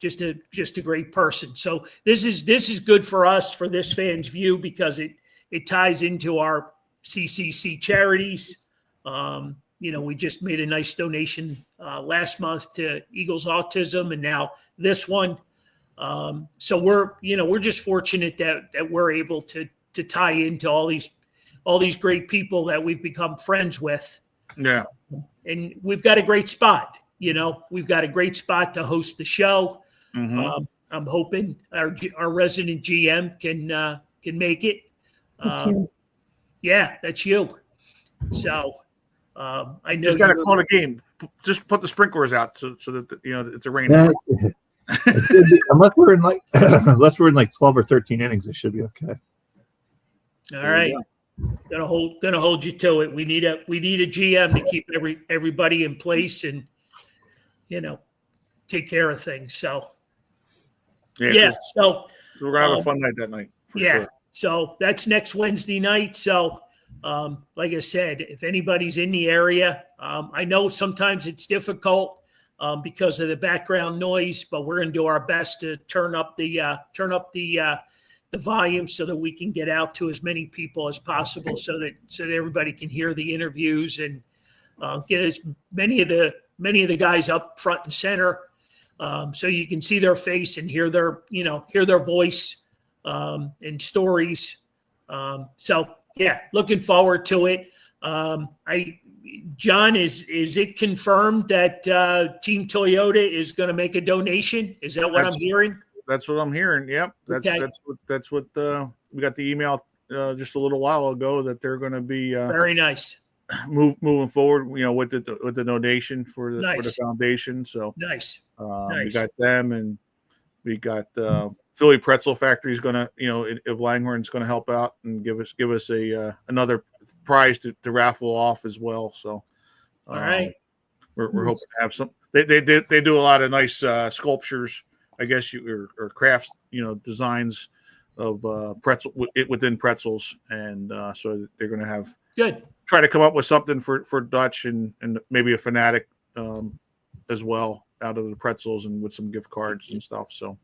just a great person. So this is good for us, for this fan's view, because it ties into our CCC charities. We just made a nice donation last month to Eagles Autism, and now this one. So we're just fortunate that we're able to tie into all these great people that we've become friends with. Yeah. And we've got a great spot. We've got a great spot to host the show. Mm-hmm. I'm hoping our resident GM can make it. That's you. Yeah, that's you. So I know Just got to call the game. Just put the sprinklers out so that it's a rain. Yeah. unless we're in like 12 or 13 innings, it should be okay. All right. Gonna hold you to it. We need a GM to keep everybody in place and take care of things. So so we're gonna have a fun night that night. For sure. So that's next Wednesday night. So like I said, if anybody's in the area, I know sometimes it's difficult because of the background noise, but we're going to do our best to turn up the volume so that we can get out to as many people as possible, so that everybody can hear the interviews and get as many of the guys up front and center, so you can see their face and hear their voice and stories. So yeah, looking forward to it. John, is it confirmed that Team Toyota is going to make a donation? Is that what I'm hearing? That's what I'm hearing. Yep. That's what we got the email just a little while ago, that they're going to be very nice moving forward. With the donation for the foundation. So nice. We got them, and we got Philly Pretzel Factory is going to if Langhorne's going to help out and give us a another prize to raffle off as well. So all right, we're hoping to have some. They do a lot of nice sculptures, I guess, or crafts, designs of pretzel within pretzels, and so they're going to have try to come up with something for Dutch and maybe a fanatic as well out of the pretzels, and with some gift cards and stuff. So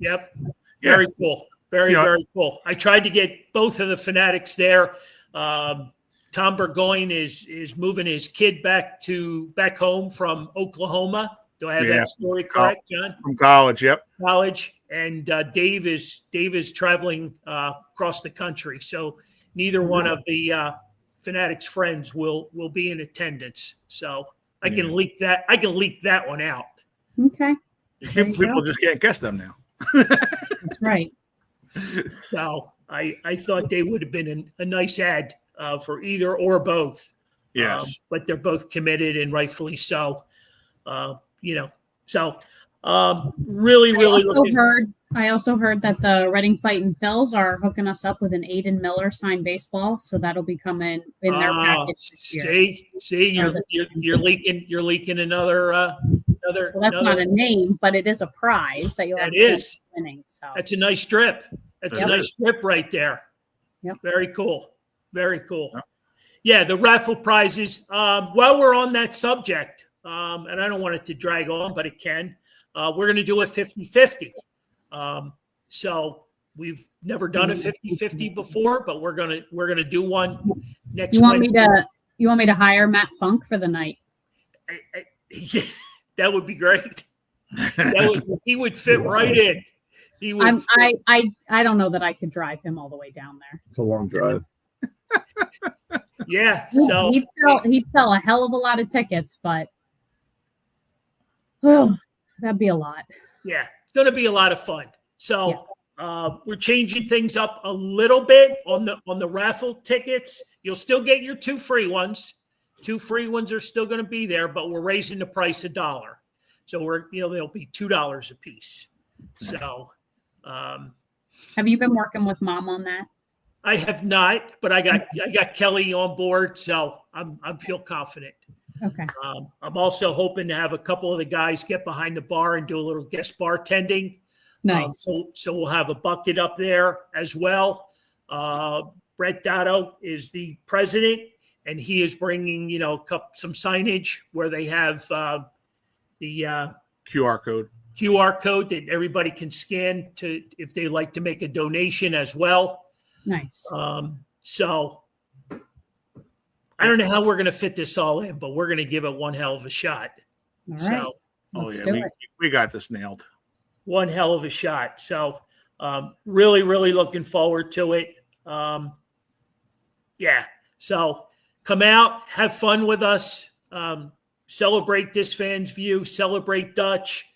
very cool, very cool. I tried to get both of the fanatics there. Tom Burgoyne is moving his kid back home from Oklahoma. Do I have that story correct, John? From college, yep. College, and Dave is traveling across the country. So neither one of the Fanatics friends will be in attendance. So I can leak that. I can leak that one out. Okay. People just can't guess them now. That's right. So I thought they would have been a nice ad for either or both. Yes. But they're both committed, and rightfully so. Really I also heard that the Reading Fightin' Phils are hooking us up with an Aiden Miller signed baseball, so that'll be coming in their package this year. See, you're leaking another. Well, that's not a name, but it is a prize that you'll have winning. So that's a nice strip. That's a nice strip right there. Yep. Very cool. Very cool. Yep. Yeah, the raffle prizes. While we're on that subject, and I don't want it to drag on, but it can. We're going to do a 50-50. So we've never done a 50-50 before, but we're gonna do one next Wednesday. You want me to hire Matt Funk for the night? Yeah, that would be great. He would fit right in. I don't know that I could drive him all the way down there. It's a long drive. Yeah, so he'd sell a hell of a lot of tickets, but that'd be a lot. Yeah, it's going to be a lot of fun. So we're changing things up a little bit on the raffle tickets. You'll still get your 2 free ones. 2 free ones are still going to be there, but we're raising the price $1. So they'll be $2 a piece. So, have you been working with Mom on that? I have not, but I got Kelly on board, so I feel confident. Okay. I'm also hoping to have a couple of the guys get behind the bar and do a little guest bartending. Nice. So we'll have a bucket up there as well. Brett Dotto is the president, and he is bringing, some signage where they have the QR code. QR code that everybody can scan to if they like to make a donation as well. Nice. So I don't know how we're going to fit this all in, but we're going to give it one hell of a shot. All right. So, Let's do it. We got this nailed. one hell of a shot. So really, really looking forward to it. Yeah. So come out, have fun with us. Celebrate this fan's view, celebrate Dutch.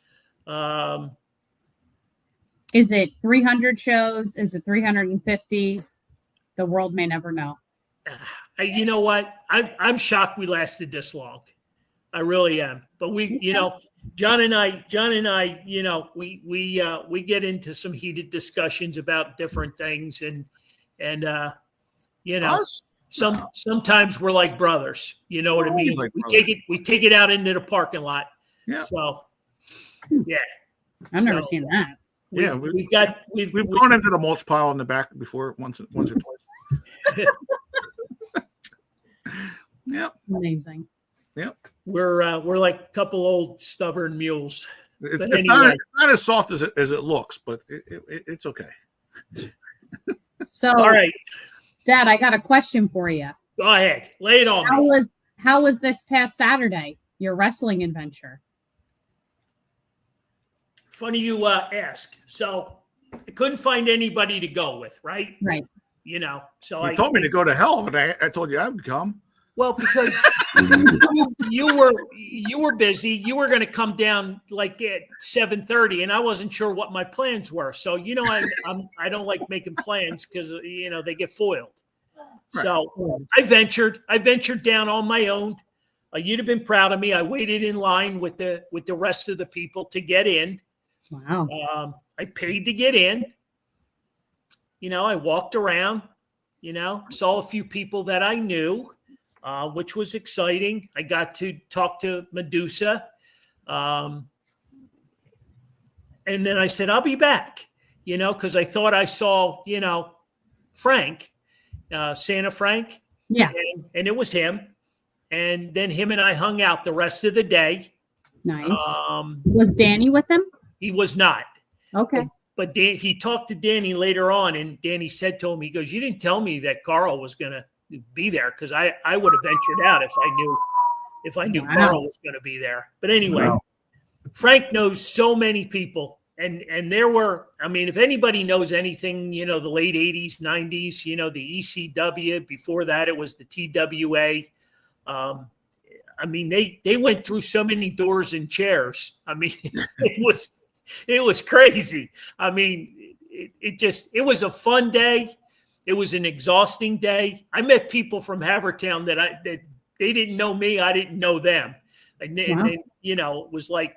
Is it 300 shows? Is it 350? The world may never know. You know what? I'm shocked we lasted this long. I really am. But John and I, we get into some heated discussions about different things, and Us? sometimes we're like brothers. You know what I mean? Like we take it out into the parking lot. Yeah. So yeah. I've never seen that. We've gone into the mulch pile in the back before once or twice. Yep. Amazing. Yep. We're like a couple old stubborn mules. It's not as soft as it looks, but it's okay. So, All right, Dad, I got a question for you. go ahead, lay it on me. How was this past Saturday, your wrestling adventure? Funny you ask. So I couldn't find anybody to go with, right? Right. So You told me to go to hell, and I told you I would come. Well, because you were busy. You were going to come down like at 7:30, and I wasn't sure what my plans were. So I don't like making plans because they get foiled. Right. So I ventured down on my own. You'd have been proud of me. I waited in line with the rest of the people to get in. Wow. I paid to get in. I walked around. Saw a few people that I knew. Which was exciting. I got to talk to Medusa. And then I said, I'll be back, because I thought I saw, Frank, Santa Frank. Yeah. And it was him. And then him and I hung out the rest of the day. Nice. Was Danny with him? He was not. Okay. But he talked to Danny later on, and Danny said to him, he goes, you didn't tell me that Carl was going to be there, because I would have ventured out if I knew Carl was going to be there. But anyway, Frank knows so many people, and there were, if anybody knows anything, the late 80s, 90s, the ECW, before that it was the TWA. They went through so many doors and chairs. It was crazy. It was a fun day. It was an exhausting day. I met people from Havertown that they didn't know me. I didn't know them. And then, it was like,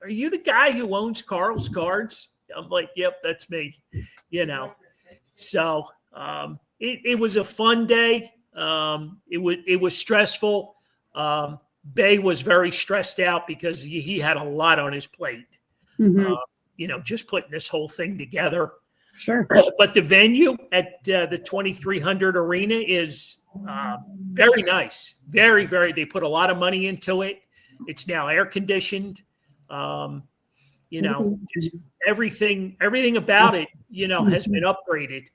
are you the guy who owns Carl's Cards? I'm like, yep, that's me, So it was a fun day. It was stressful. Bay was very stressed out because he had a lot on his plate, just putting this whole thing together. Sure. But the venue at the 2300 Arena is very nice. Very, very. They put a lot of money into it. It's now air conditioned. Just everything about it, has been upgraded.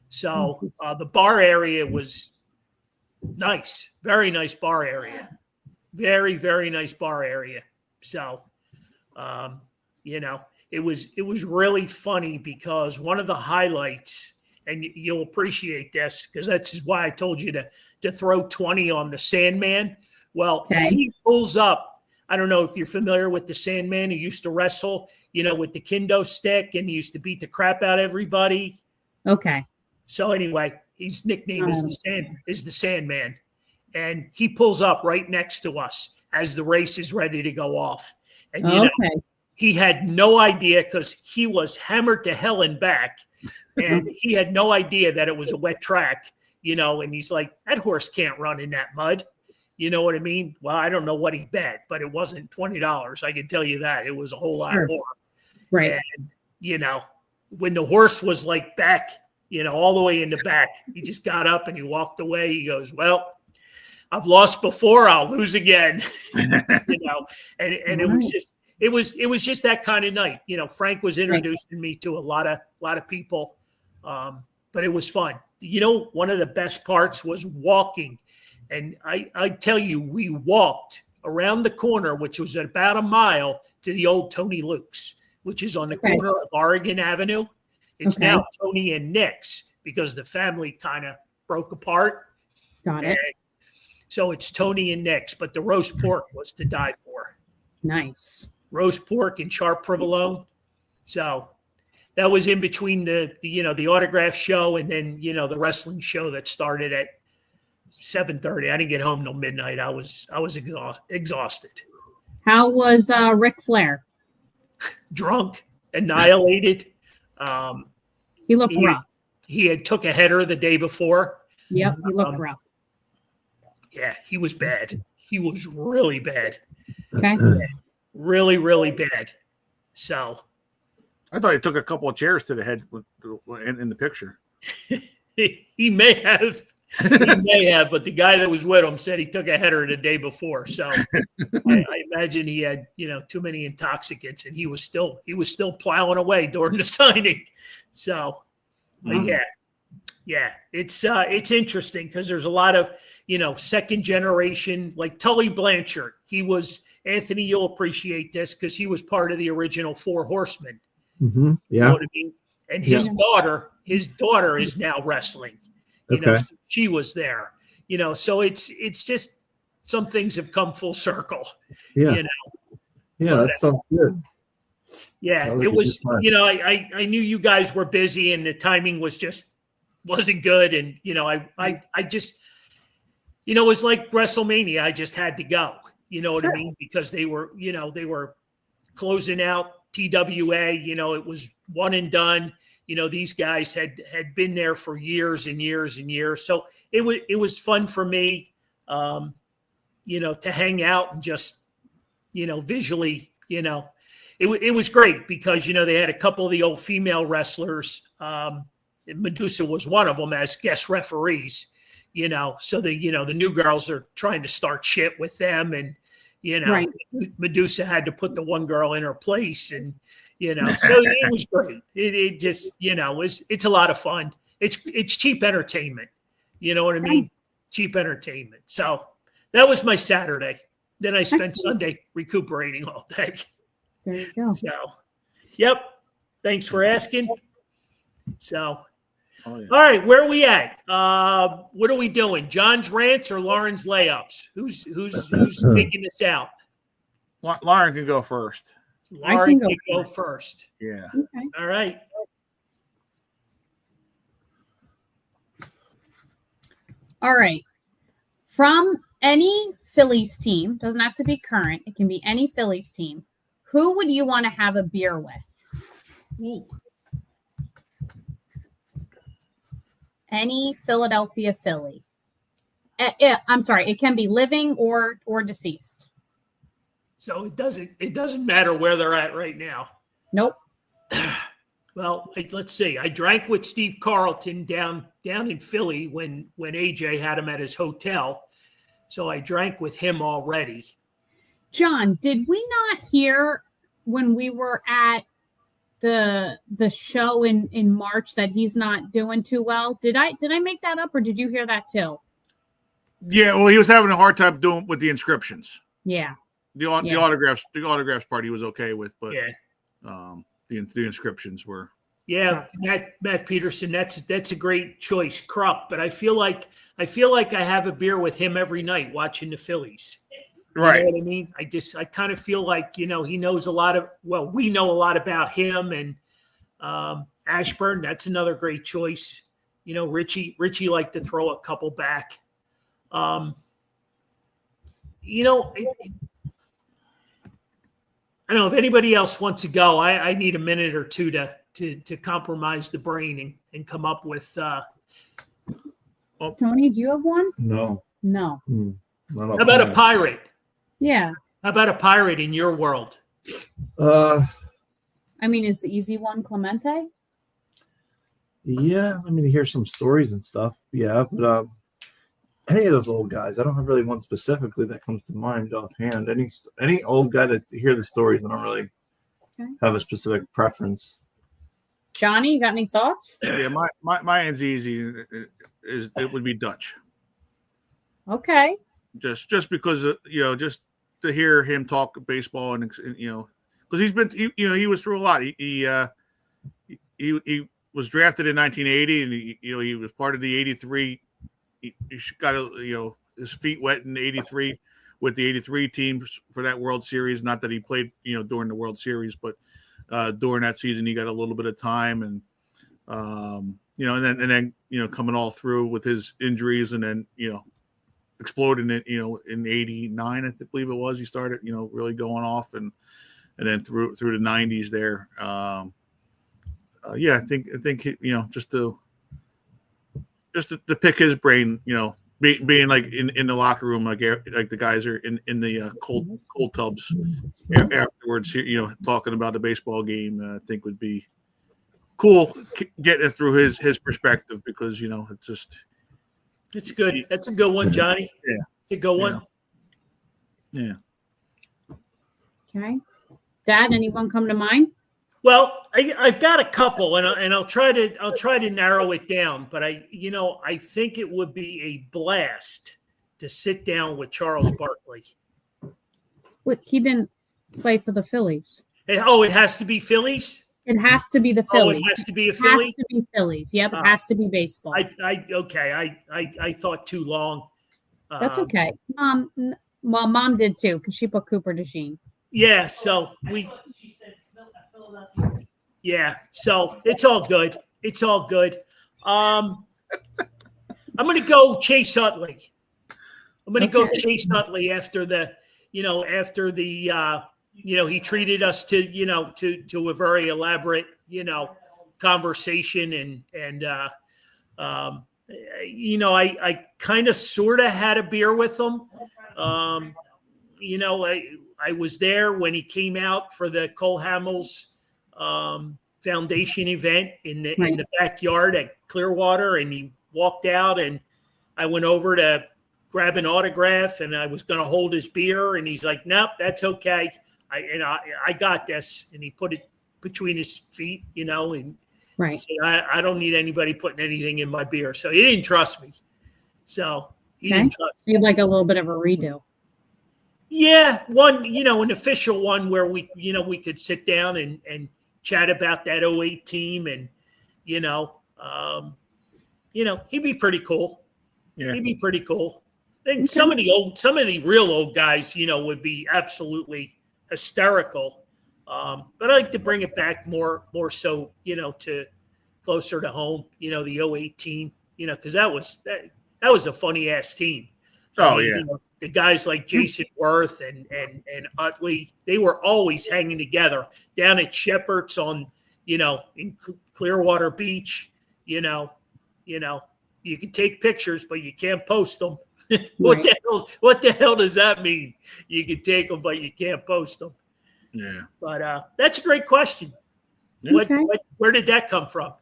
So the bar area was nice. Very nice bar area. Very, very nice bar area. So, it was really funny because one of the highlights, and you'll appreciate this because that's why I told you to throw 20 on the Sandman. Well, He pulls up. I don't know if you're familiar with the Sandman who used to wrestle, with the kendo stick, and he used to beat the crap out of everybody. Okay. So anyway, his nickname is the Sandman, and he pulls up right next to us as the race is ready to go off. And he had no idea because he was hammered to hell and back, and he had no idea that it was a wet track, and he's like, that horse can't run in that mud. You know what I mean? Well, I don't know what he bet, but it wasn't $20. I can tell you that. It was a whole lot more. Right. And, when the horse was like back, all the way in the back, he just got up and he walked away. He goes, well, I've lost before, I'll lose again. And it was just that kind of night. Frank was introducing me to a lot of people. But it was fun. One of the best parts was walking. And I tell you, we walked around the corner, which was about a mile, to the old Tony Luke's, which is on the corner of Oregon Avenue. It's now Tony and Nick's because the family kind of broke apart. Got it. So it's Tony and Nick's, but the roast pork was to die for. Nice. Roast pork and sharp provolone. So that was in between the autograph show and then, the wrestling show that started at 7:30. I didn't get home till midnight. I was exhausted. How was Ric Flair? Drunk, annihilated. He looked rough. He had took a header the day before. Yep, he looked rough. Yeah, he was bad. He was really bad. Okay. Really, really bad. So I thought he took a couple of chairs to the head in the picture. he may have. He may have, but the guy that was with him said he took a header the day before. So I imagine he had, too many intoxicants, and he was still plowing away during the signing. So, it's interesting because there's a lot of, second generation, like Tully Blanchard. He was Anthony. You'll appreciate this because he was part of the original Four Horsemen. Mm-hmm. Yeah. You know what I mean? And his daughter is now wrestling. So she was there, so it's just some things have come full circle. Yeah. Yeah, that sounds good. Yeah, it was, I knew you guys were busy and the timing wasn't good. And, I just, it was like WrestleMania. I just had to go, what I mean? Because they were closing out TWA, it was one and done. These guys had been there for years and years and years. So it was fun for me, to hang out and just, visually, it was great because, they had a couple of the old female wrestlers. Medusa was one of them as guest referees, so the new girls are trying to start shit with them. And, Medusa had to put the one girl in her place and, so it was great. It just, it's a lot of fun. It's cheap entertainment. You know what I mean? Cheap entertainment. So that was my Saturday. Then I spent Sunday recuperating all day. There you go. So, yep. Thanks for asking. So, all right, where are we at? What are we doing? John's rants or Lauren's layups? Who's taking this out? Lauren can go first. Lauren can go first. Yeah. Okay. All right. All right. From any Phillies team, doesn't have to be current, it can be any Phillies team. Who would you want to have a beer with? Ooh. Any Philadelphia Philly. I'm sorry, it can be living or deceased. So it doesn't matter where they're at right now. Nope. Well, let's see. I drank with Steve Carlton down in Philly when AJ had him at his hotel. So I drank with him already. John, did we not hear when we were at the show in March that he's not doing too well? Did I make that up or did you hear that too? Yeah, well, he was having a hard time doing with the inscriptions. Yeah. The autographs part he was okay with, but yeah. The inscriptions were. Yeah, Matt Peterson, that's a great choice, Krupp. But I feel like I have a beer with him every night watching the Phillies. Right. You know what I mean? I kind of feel like, he knows we know a lot about him and Ashburn. That's another great choice. Richie liked to throw a couple back. I don't know if anybody else wants to go. I need a minute or two to compromise the brain and come up with. Tony, do you have one? No. No. Not How about a pirate? Yeah. How about a pirate in your world? I mean, is the easy one Clemente? Yeah, I mean, hear some stories and stuff. Yeah, but any of those old guys, I don't have really one specifically that comes to mind offhand. Any old guy that hear the stories, I don't really have a specific preference. Johnny, you got any thoughts? Yeah, my end's easy. It would be Dutch. Okay. Just because just to hear him talk baseball and because he was through a lot. He was drafted in 1980 and he was part of the 83. He got his feet wet in 83 with the 83 team for that World Series. Not that he played during the World Series, but during that season he got a little bit of time and and then coming all through with his injuries and then exploding it in 89 I believe it was he started really going off and then through the 90s there. I think just to pick his brain, being like in the locker room, like the guys are in the cold tubs afterwards, talking about the baseball game. I think would be cool getting it through his perspective because it's just it's good. That's a good one, Johnny. Yeah, it's a good one. Yeah. Okay, Dad, anyone come to mind? Well, I've got a couple, and I'll try to narrow it down. But I think it would be a blast to sit down with Charles Barkley. Wait, he didn't play for the Phillies. It has to be Phillies. It has to be the Phillies. Oh, it has to be a It Philly. has to be Phillies. Yep, it has to be baseball. I thought too long. That's okay. Mom did too because she put Cooper DeJean. Yeah, so yeah, so it's all good. It's all good. I'm going to go Chase Utley. I'm going to go Chase Utley after he treated us to a very elaborate, conversation and I kind of sort of had a beer with him. I was there when he came out for the Cole Hamels Foundation event in the backyard at Clearwater, and he walked out, and I went over to grab an autograph, and I was going to hold his beer, and he's like, "Nope, that's okay. I got this," and he put it between his feet, and right. said, I don't need anybody putting anything in my beer. So he didn't trust me. So he didn't trust me. You'd like a little bit of a redo. Yeah, one, an official one where we could sit down and chat about that 08 team and, he'd be pretty cool. Yeah. He'd be pretty cool. And some of the real old guys, would be absolutely hysterical. But I like to bring it back more so, to closer to home, the 08 team, because that was a funny ass team. Oh, yeah. The guys like Jason Worth and Utley, they were always hanging together down at Shepherd's in Clearwater Beach. You can take pictures, but you can't post them. What the hell does that mean? You can take them, but you can't post them. Yeah. But that's a great question. Okay. Where did that come from?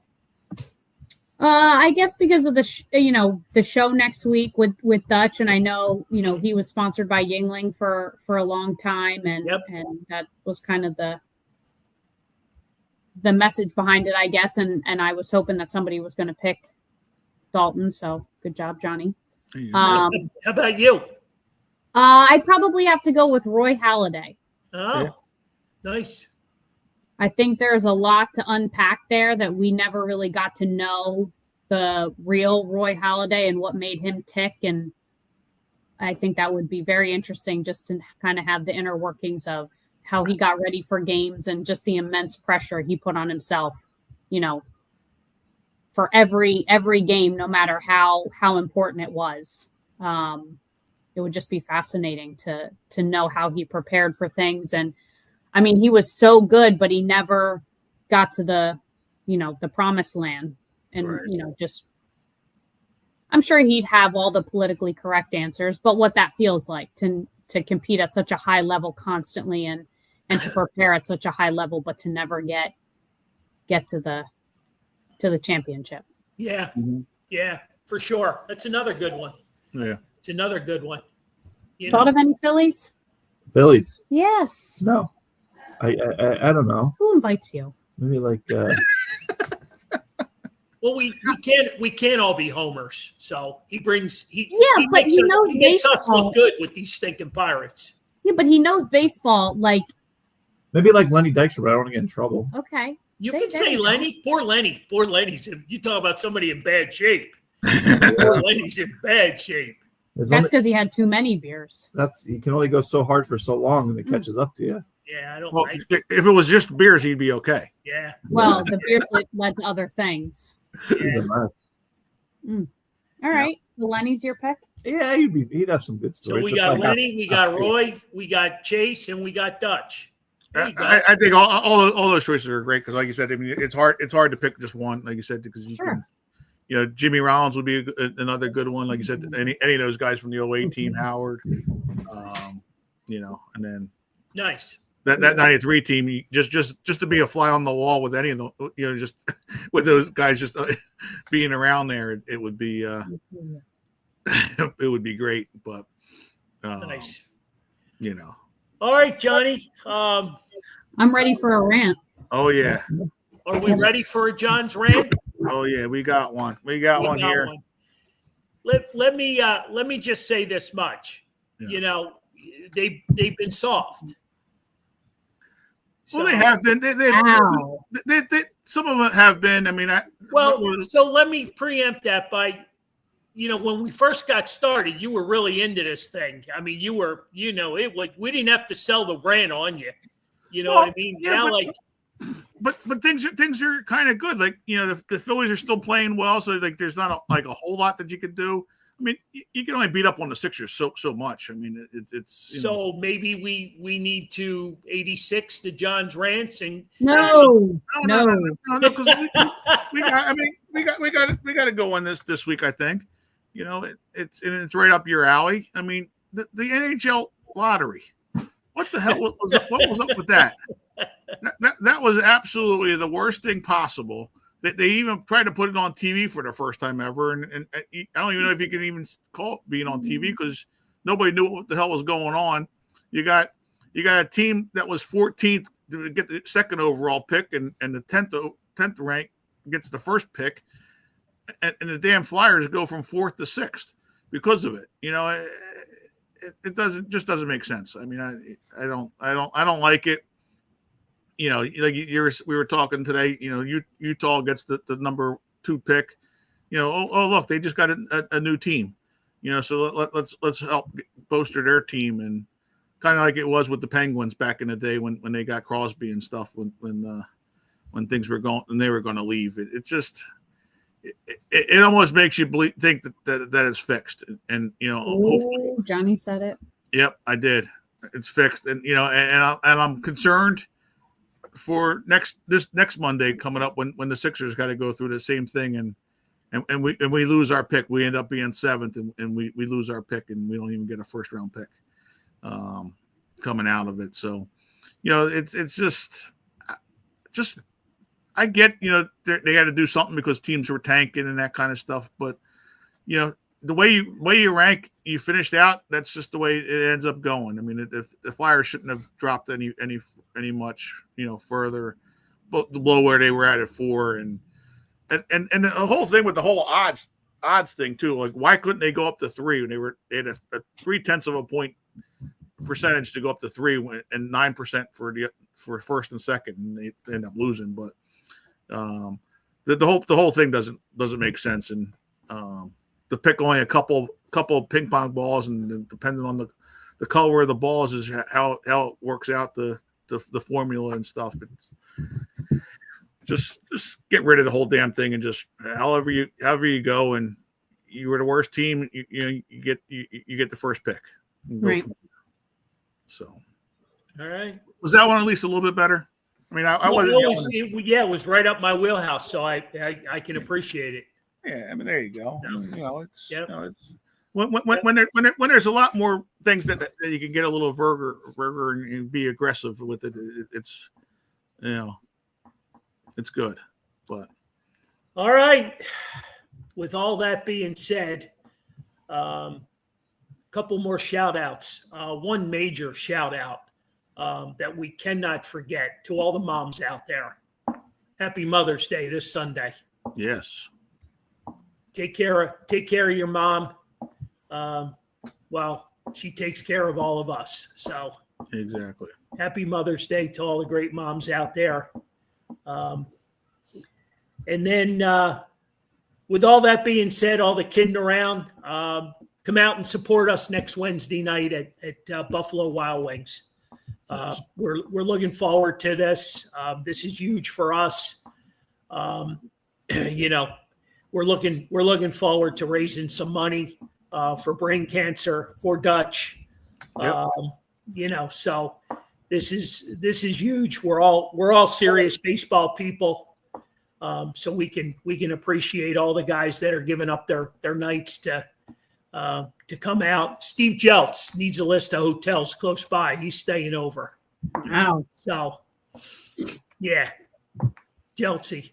I guess because of the show next week with Dutch, and I know he was sponsored by Yingling for a long time, and that was kind of the message behind it, I guess. And I was hoping that somebody was going to pick Dalton. So good job, Johnny. How about you? I'd probably have to go with Roy Halladay. Oh, nice. I think there's a lot to unpack there that we never really got to know the real Roy Halladay and what made him tick. And I think that would be very interesting just to kind of have the inner workings of how he got ready for games and just the immense pressure he put on himself, for every game, no matter how important it was. It would just be fascinating to know how he prepared for things. And I mean, he was so good, but he never got to the promised land. And, Right. just, I'm sure he'd have all the politically correct answers, but what that feels like to compete at such a high level constantly and to prepare at such a high level, but to never get to the championship. Yeah. Mhm. Yeah, for sure. That's another good one. Yeah. It's another good one. Thought of any Phillies? Phillies. Yes. No, I don't know. Who invites you? Maybe like Well, we can't all be homers. So he brings he Yeah, but makes he knows he makes us baseball. look good with these stinking Pirates. Yeah, but he knows baseball. Like, maybe like Lenny Dykstra, but I don't want to get in trouble. okay. You There can say you go. Lenny. Poor Lenny. Poor Lenny's. You talk about somebody in bad shape. Poor Lenny's in bad shape. That's because he had too many beers. You can only go so hard for so long, and it catches up to you. Yeah, I don't. Well, if it was just beers, he'd be okay. Yeah. Well, the beers led to other things. Even less. All right. So Lenny's your pick? Yeah, he'd have some good So stories. we but got probably not- Lenny, we got Roy, we got Chase, and we got Dutch. There you go. I think all those choices are great because, like you said, I mean, it's hard to pick just one, like you said, because you Sure. can, Jimmy Rollins would be another good one, like you said. Any of those guys from the 08 team, Howard, and then Nice. that 93 team, just to be a fly on the wall with any of them, just with those guys just being around there, it would be it would be great. But Nice. All right, Johnny. I'm ready for a rant. Oh yeah. Are we ready for John's rant? Oh yeah, we got one. We got one here. Let me just say this much. Yes. They've been soft. Well, they have been. They some of them have been. I mean, so let me preempt that by, when we first got started, you were really into this thing. I mean, you were, we didn't have to sell the rant on you. You know what I mean? Yeah, but things are kind of good. Like, the Phillies are still playing well, so like there's not a whole lot that you could do. I mean, you can only beat up on the Sixers so much. I mean, it's so maybe we need to 86 the John's rants and no, because we got to go on this week. I think, it's right up your alley. I mean, the NHL lottery. What the hell was up with that? That was absolutely the worst thing possible. They even tried to put it on TV for the first time ever, and I don't even know if you can even call it being on TV because nobody knew what the hell was going on. You got a team that was 14th to get the second overall pick, and the 10th rank gets the first pick, and the damn Flyers go from 4th to 6th because of it. It doesn't make sense. I mean, I don't like it. Like we were talking today, Utah gets the number 2 pick. Look, they just got a new team. So let's help bolster their team, and kind of like it was with the Penguins back in the day when they got Crosby and stuff when things were going and they were going to leave. It just it almost makes you think that it's fixed, and hopefully Johnny said it. Yep, I did. It's fixed, and I'm concerned for this next Monday coming up when the Sixers got to go through the same thing and we lose our pick. We end up being 7th and we lose our pick and we don't even get a first round pick coming out of it. So, it's just I get, they had to do something because teams were tanking and that kind of stuff. But, the way you rank, you finished out. That's just the way it ends up going. I mean, the Flyers shouldn't have dropped any much, further below where they were at 4, and the whole thing with the whole odds thing too. Like, why couldn't they go up to 3 when they had a 0.3 of a point percentage to go up to 3 and 9% for first and second, and they end up losing. But the whole thing doesn't make sense, and to pick only a couple ping pong balls, and depending on the color of the balls is how it works out the formula and stuff. Just get rid of the whole damn thing, and just however you go, and you were the worst team, you get the first pick. Right. So All right. Was that one at least a little bit better? I mean, I wasn't. It was right up my wheelhouse, so I can appreciate it. Yeah, I mean, there you go. No. You know, it's Yep. you know, it's when there's a lot more things that you can get a little virgor and be aggressive with it. It's it's good. But All right. With all that being said, couple more shout outs. One major shout out that we cannot forget to all the moms out there. Happy Mother's Day this Sunday. yes, Take care of your mom. Well, she takes care of all of us. So exactly. happy Mother's Day to all the great moms out there. And then with all that being said, all the kidding around, come out and support us next Wednesday night at Buffalo Wild Wings. We're looking forward to this. This is huge for us. We're looking forward to raising some money for brain cancer for Dutch. Yep. So this is huge. We're all serious baseball people. So we can appreciate all the guys that are giving up their nights to come out. Steve Jeltz needs a list of hotels close by. He's staying over. Wow. So, yeah, Jeltzy.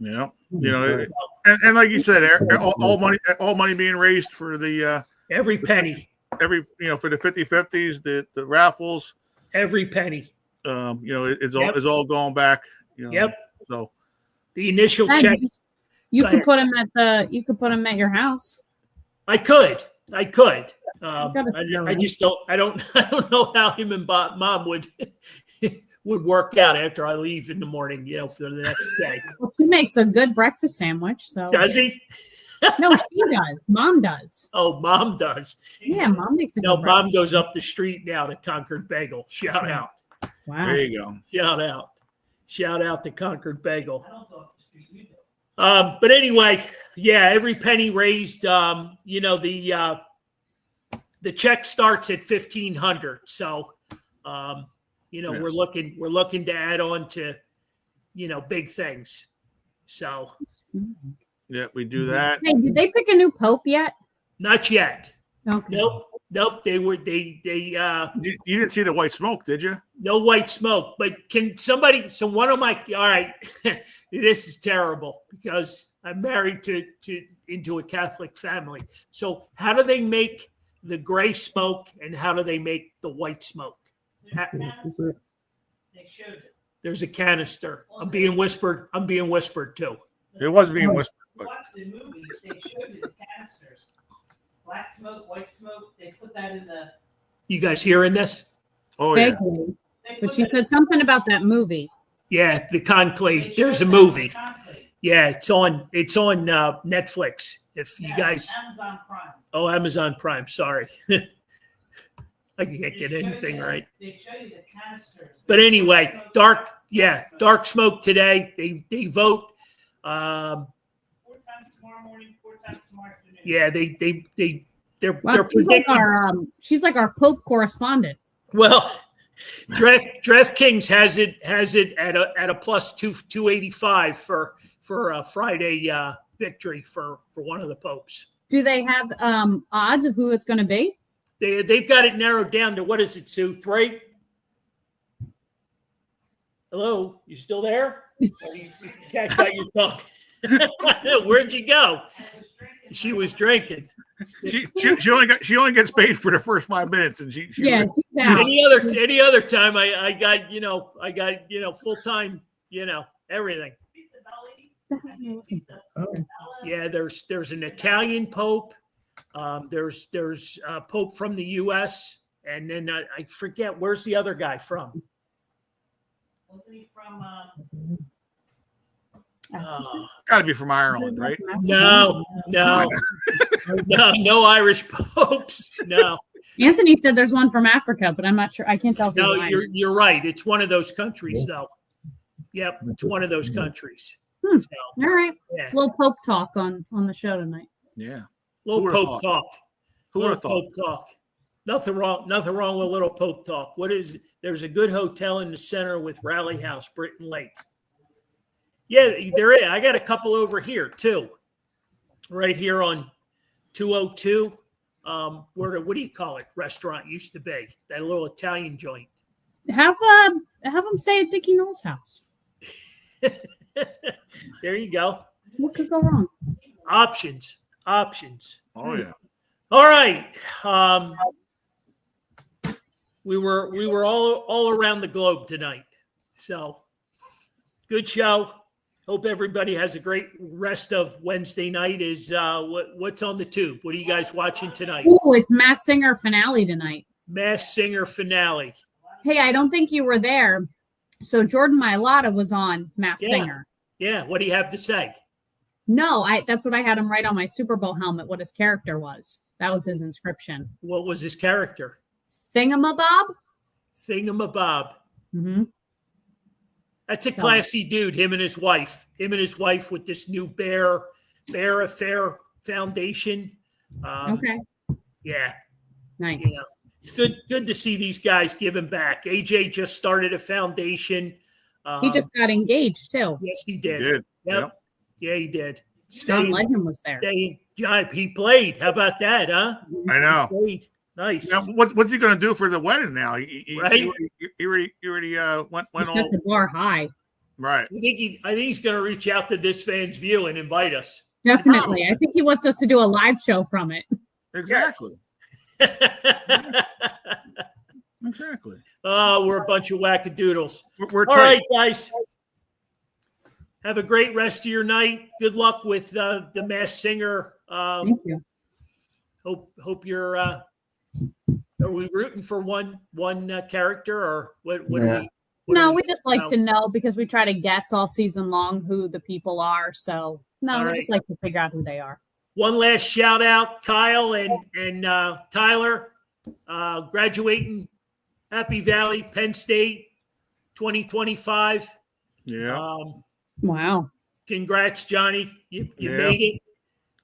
Yeah, and like you said, all money being raised for the Every penny. for the 50/50s, the raffles. Every penny. It's all going back. Yep. So the initial And check. You could put them at your house. I could. gotta I just don't. I don't know how him and Mom would work out after I leave in the morning. For the next day. Well, he makes a good breakfast sandwich. So Does he? no, she does. Mom does. Oh, Mom does. Yeah, Mom makes a good Mom breakfast. goes up the street now to Concord Bagel. Shout out. Wow. there you go. Shout out to Concord Bagel. But anyway, yeah, every penny raised. The check starts at $1,500. So, Yes. we're looking to add on to, big things. So Yeah, we do that. Hey, did they pick a new pope yet? not yet. Okay. Nope. They You didn't see the white smoke, did you? no white smoke, but can somebody, all right, this is terrible because I'm married into a Catholic family. So how do they make the gray smoke and how do they make the white smoke? They showed it. There's a canister. I'm being whispered too. It was being whispered. But Watch the movie. They showed you the canisters. Black smoke, white smoke. They put that in the. You guys hearing this? oh yeah, Vaguely. They But put she that- said something about that movie. Yeah, the they conclave. There's a showed that in movie. the conclave. Yeah, it's on Netflix. If you Yeah, guys, Amazon Prime. Amazon Prime. Sorry, I can't They get show anything you- right. They show you the canisters. But anyway, Smoke, dark smoke today. They vote. 4 times tomorrow morning, 4 times tomorrow afternoon. Yeah, they're Wow, predicting. she's like our Pope correspondent. Well, DraftKings has it at a plus 285 for a Friday victory for one of the popes. Do they have odds of who it's going to be? They've got it narrowed down to, what is it, Sue? 3? Hello, you still there? Or you catch out your tongue. Where'd you go? She was drinking. she only gets paid for the first 5 minutes, and she Yeah, she's out. Any other time I got full time, everything. Yeah, there's an Italian pope. There's a pope from the U.S. and then I forget, where's the other guy from? Wasn't he from? got to be from Ireland, right? No Irish popes. No, Anthony said there's one from Africa, but I'm not sure. I can't tell if he's no, lying. you're right. It's one of those countries, though. Yep, it's one of those countries. Hmm. So, All right. yeah, Little Pope talk on the show tonight. Yeah. little Who would've pope thought? talk. Who would have Little thought? pope talk. Nothing wrong. Nothing wrong with a little Pope talk. What is? There's a good hotel in the center with Rally House, Britton Lake. Yeah, there is. I got a couple over here too. Right here on 202. Where what do you call it? Restaurant used to be that little Italian joint. Have them stay at Dickie Knowles' house. There you go. What could go wrong? Options. Oh yeah. All right. We were all around the globe tonight. So good show. Hope everybody has a great rest of Wednesday night. Is what's on the tube? What are you guys watching tonight? Oh, it's Mass Singer finale tonight. Mass Singer finale. Hey, I don't think you were there. So Jordan Mailata was on Mass Singer. Yeah. What do you have to say? No, that's what I had him write on my Super Bowl helmet, what his character was. That was his inscription. What was his character? Thingamabob? Thingamabob. Mm-hmm. That's a classy dude, him and his wife. Him and his wife with this new Bear Affair Foundation. Okay. Yeah. Nice. You know, it's good to see these guys giving back. AJ just started a foundation. He just got engaged, too. Yes, he did. He did. Yep. Yeah, he did. John Legend was there. He played. How about that, huh? I know. He played. Nice. Now, what's he going to do for the wedding now? He Right? already went He's all got the bar high. right. I think he's going to reach out to This Fan's View and invite us. Definitely. I think he wants us to do a live show from it. Exactly. Exactly. Oh, we're a bunch of wackadoodles. We're All tight. right, guys. Have a great rest of your night. Good luck with the Masked Singer. Thank you. Hope you're. Are we rooting for one character or what? Yeah. We just like to know because we try to guess all season long who the people are. So All we right. just like to figure out who they are. One last shout out, Kyle and Tyler, graduating Happy Valley, Penn State, 2025. Yeah. Wow. Congrats, Johnny. You Yeah. made it.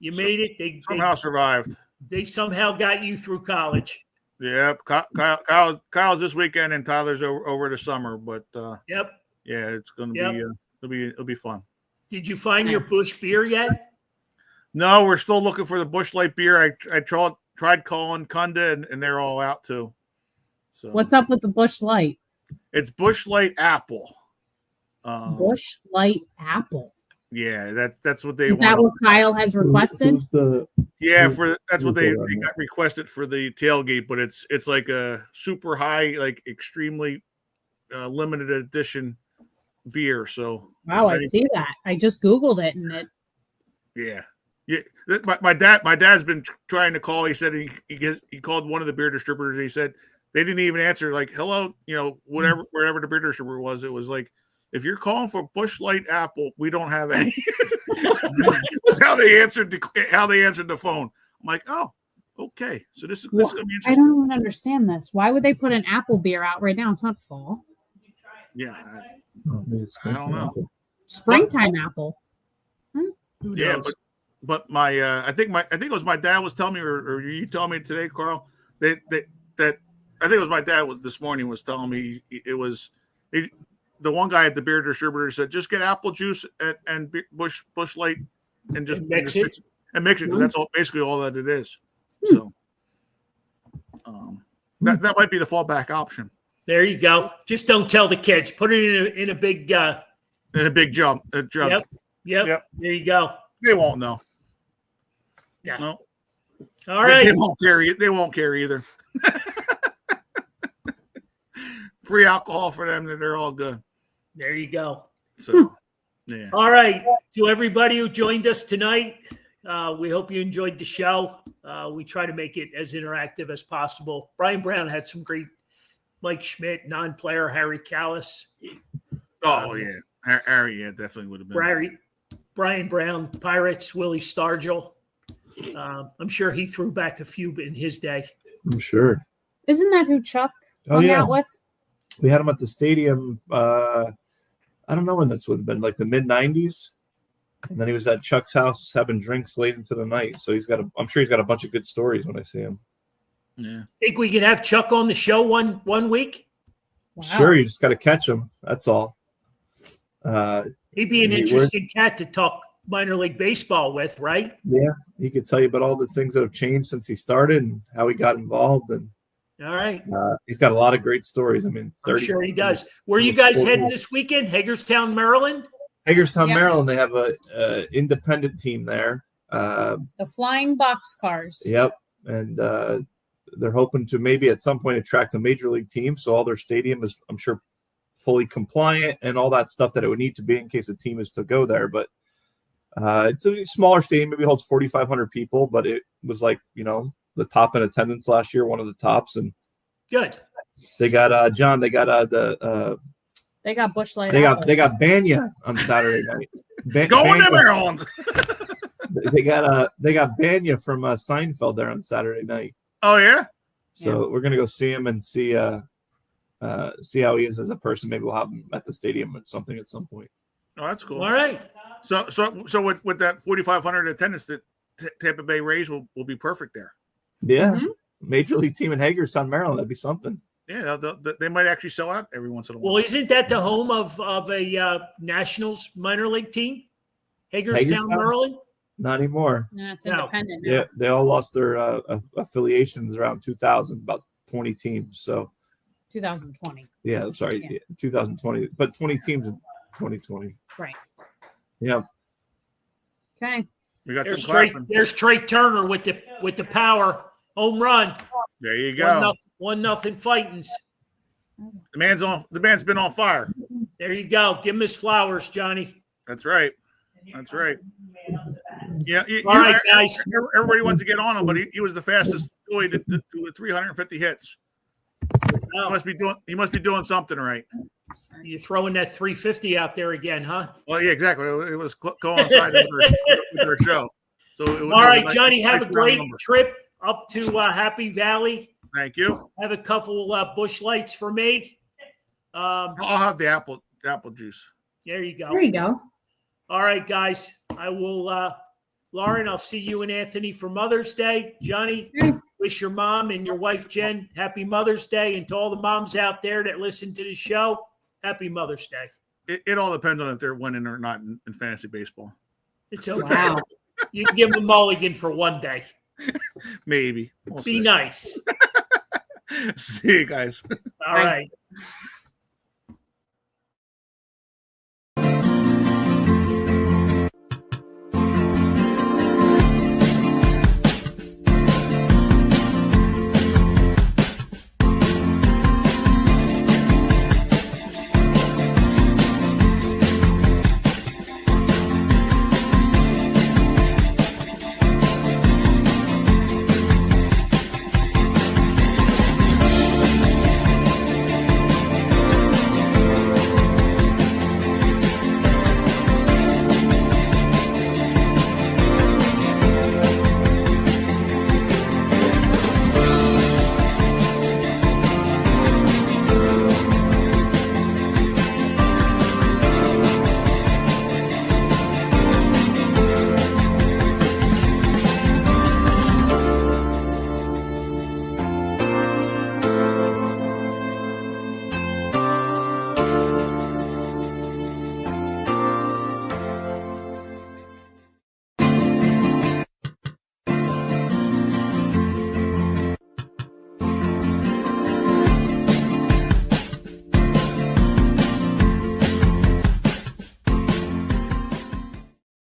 You made it. They Somehow survived. they somehow got you through college. Yep. Kyle's this weekend and Tyler's over the summer, but Yep. yeah, it's gonna Yep. be it'll be fun. Did you find your Bush beer yet? No, we're still looking for the Busch Light beer. I tried calling Kunda and they're all out too. So What's up with the Busch Light? It's Busch Light Apple. Busch Light Apple. Yeah, that's what they Is that want. what Kyle has requested? Who's the Yeah, who's- that's what who's they the- got requested for the tailgate, but it's like a super high, like extremely limited edition beer. So Wow, I see that. I just Googled it and it. yeah. My dad's been trying to call. He said he called one of the beer distributors. And he said they didn't even answer. Like, hello, wherever the beer distributor was, it was like, if you're calling for Busch Light Apple, we don't have any. That's how they answered the phone. I'm like, oh, okay. So this is gonna be I interesting. don't even understand this. Why would they put an apple beer out right now? It's not fall. Yeah, Oh, maybe it's I don't know. Springtime apple. Who yeah, knows? but my I think it was my dad was telling me, or you telling me today, Carl, that I think it was my dad this morning was telling me the one guy at the beer distributor said just get apple juice and Busch Light and just mix it. because that's basically all that it is. So that might be the fallback option. There you go. Just don't tell the kids. Put it in a big. In a big jug. Yep. Yep. There you go. They won't know. Yeah. No. All right. They won't care. They won't care either. Free alcohol for them, they're all good. There you go. So, yeah. All right. To everybody who joined us tonight, we hope you enjoyed the show. We try to make it as interactive as possible. Brian Brown had some great Mike Schmidt, non-player Harry Callis. Oh, yeah. Harry, yeah, definitely would have been. Brian Brown, Pirates, Willie Stargell. I'm sure he threw back a few in his day. I'm sure. Isn't that who Chuck Oh hung yeah, out with? we had him at the stadium. I don't know when this would have been, like the mid '90s, and then he was at Chuck's house having drinks late into the night. So I'm sure he's got a bunch of good stories when I see him. Yeah. Think we could have Chuck on the show one week? Wow. Sure, you just got to catch him. That's all. He'd be an He interesting cat to talk minor league baseball with, right? Yeah, he could tell you about all the things that have changed since he started and how he got involved. And All right. he's got a lot of great stories. I mean, I'm sure he does. Where are you guys heading this weekend? Hagerstown, Maryland? Hagerstown, Yeah. Maryland. They have a independent team there. The flying boxcars. Yep, and they're hoping to maybe at some point attract a major league team. So all their stadium is, I'm sure, fully compliant and all that stuff that it would need to be in case a team is to go there. But it's a smaller stadium, maybe holds 4,500 people, but it was like, the top in attendance last year, one of the tops. And Good. they got John. They got They got Busch Light. they got Banya on Saturday night. Going to Maryland. They got Banya from Seinfeld there on Saturday night. Oh yeah. So we're gonna go see him and see how he is as a person. Maybe we'll have him at the stadium or something at some point. Oh, that's cool. All right. So with that 4,500 attendance, that Tampa Bay Rays will be perfect there. Yeah, Mhm. major league team in Hagerstown, Maryland. That'd be something. Yeah, they might actually sell out every once in a while. Well, isn't that the home of a Nationals minor league team? Hagerstown, Maryland? Not anymore. No, it's No. independent now. Yeah, they all lost their affiliations around 2000, about 20 teams. So 2020. yeah, I'm sorry, Yeah. 2020, but 20 teams in 2020. Right. Yeah, Okay. We got There's some Trey, clapping. there's Trey Turner with the power home run. There you go. 1-0 Fightins. The man's been on fire. There you go. Give him his flowers, Johnny. That's right. That's right. Yeah. All right, guys. Everybody wants to get on him, but he was the fastest Philly to 350 hits. Oh, He must be doing something right. you're throwing that 350 out there again, huh? Well, yeah, exactly. It was coinciding with their show. So it was All right, a nice- Johnny, have a nice round great number. trip up to Happy Valley. Thank you. Have a couple Busch Lights for me. I'll have the apple juice. There you go. There you go. All right, guys. I will, Lauren, I'll see you and Anthony for Mother's Day. Johnny, wish your mom and your wife, Jen, happy Mother's Day. And to all the moms out there that listen to the show, happy Mother's Day. It all depends on if they're winning or not in fantasy baseball. It's okay. Wow. You can give them a mulligan for one day. Maybe. We'll Be see. nice. See you guys. All right.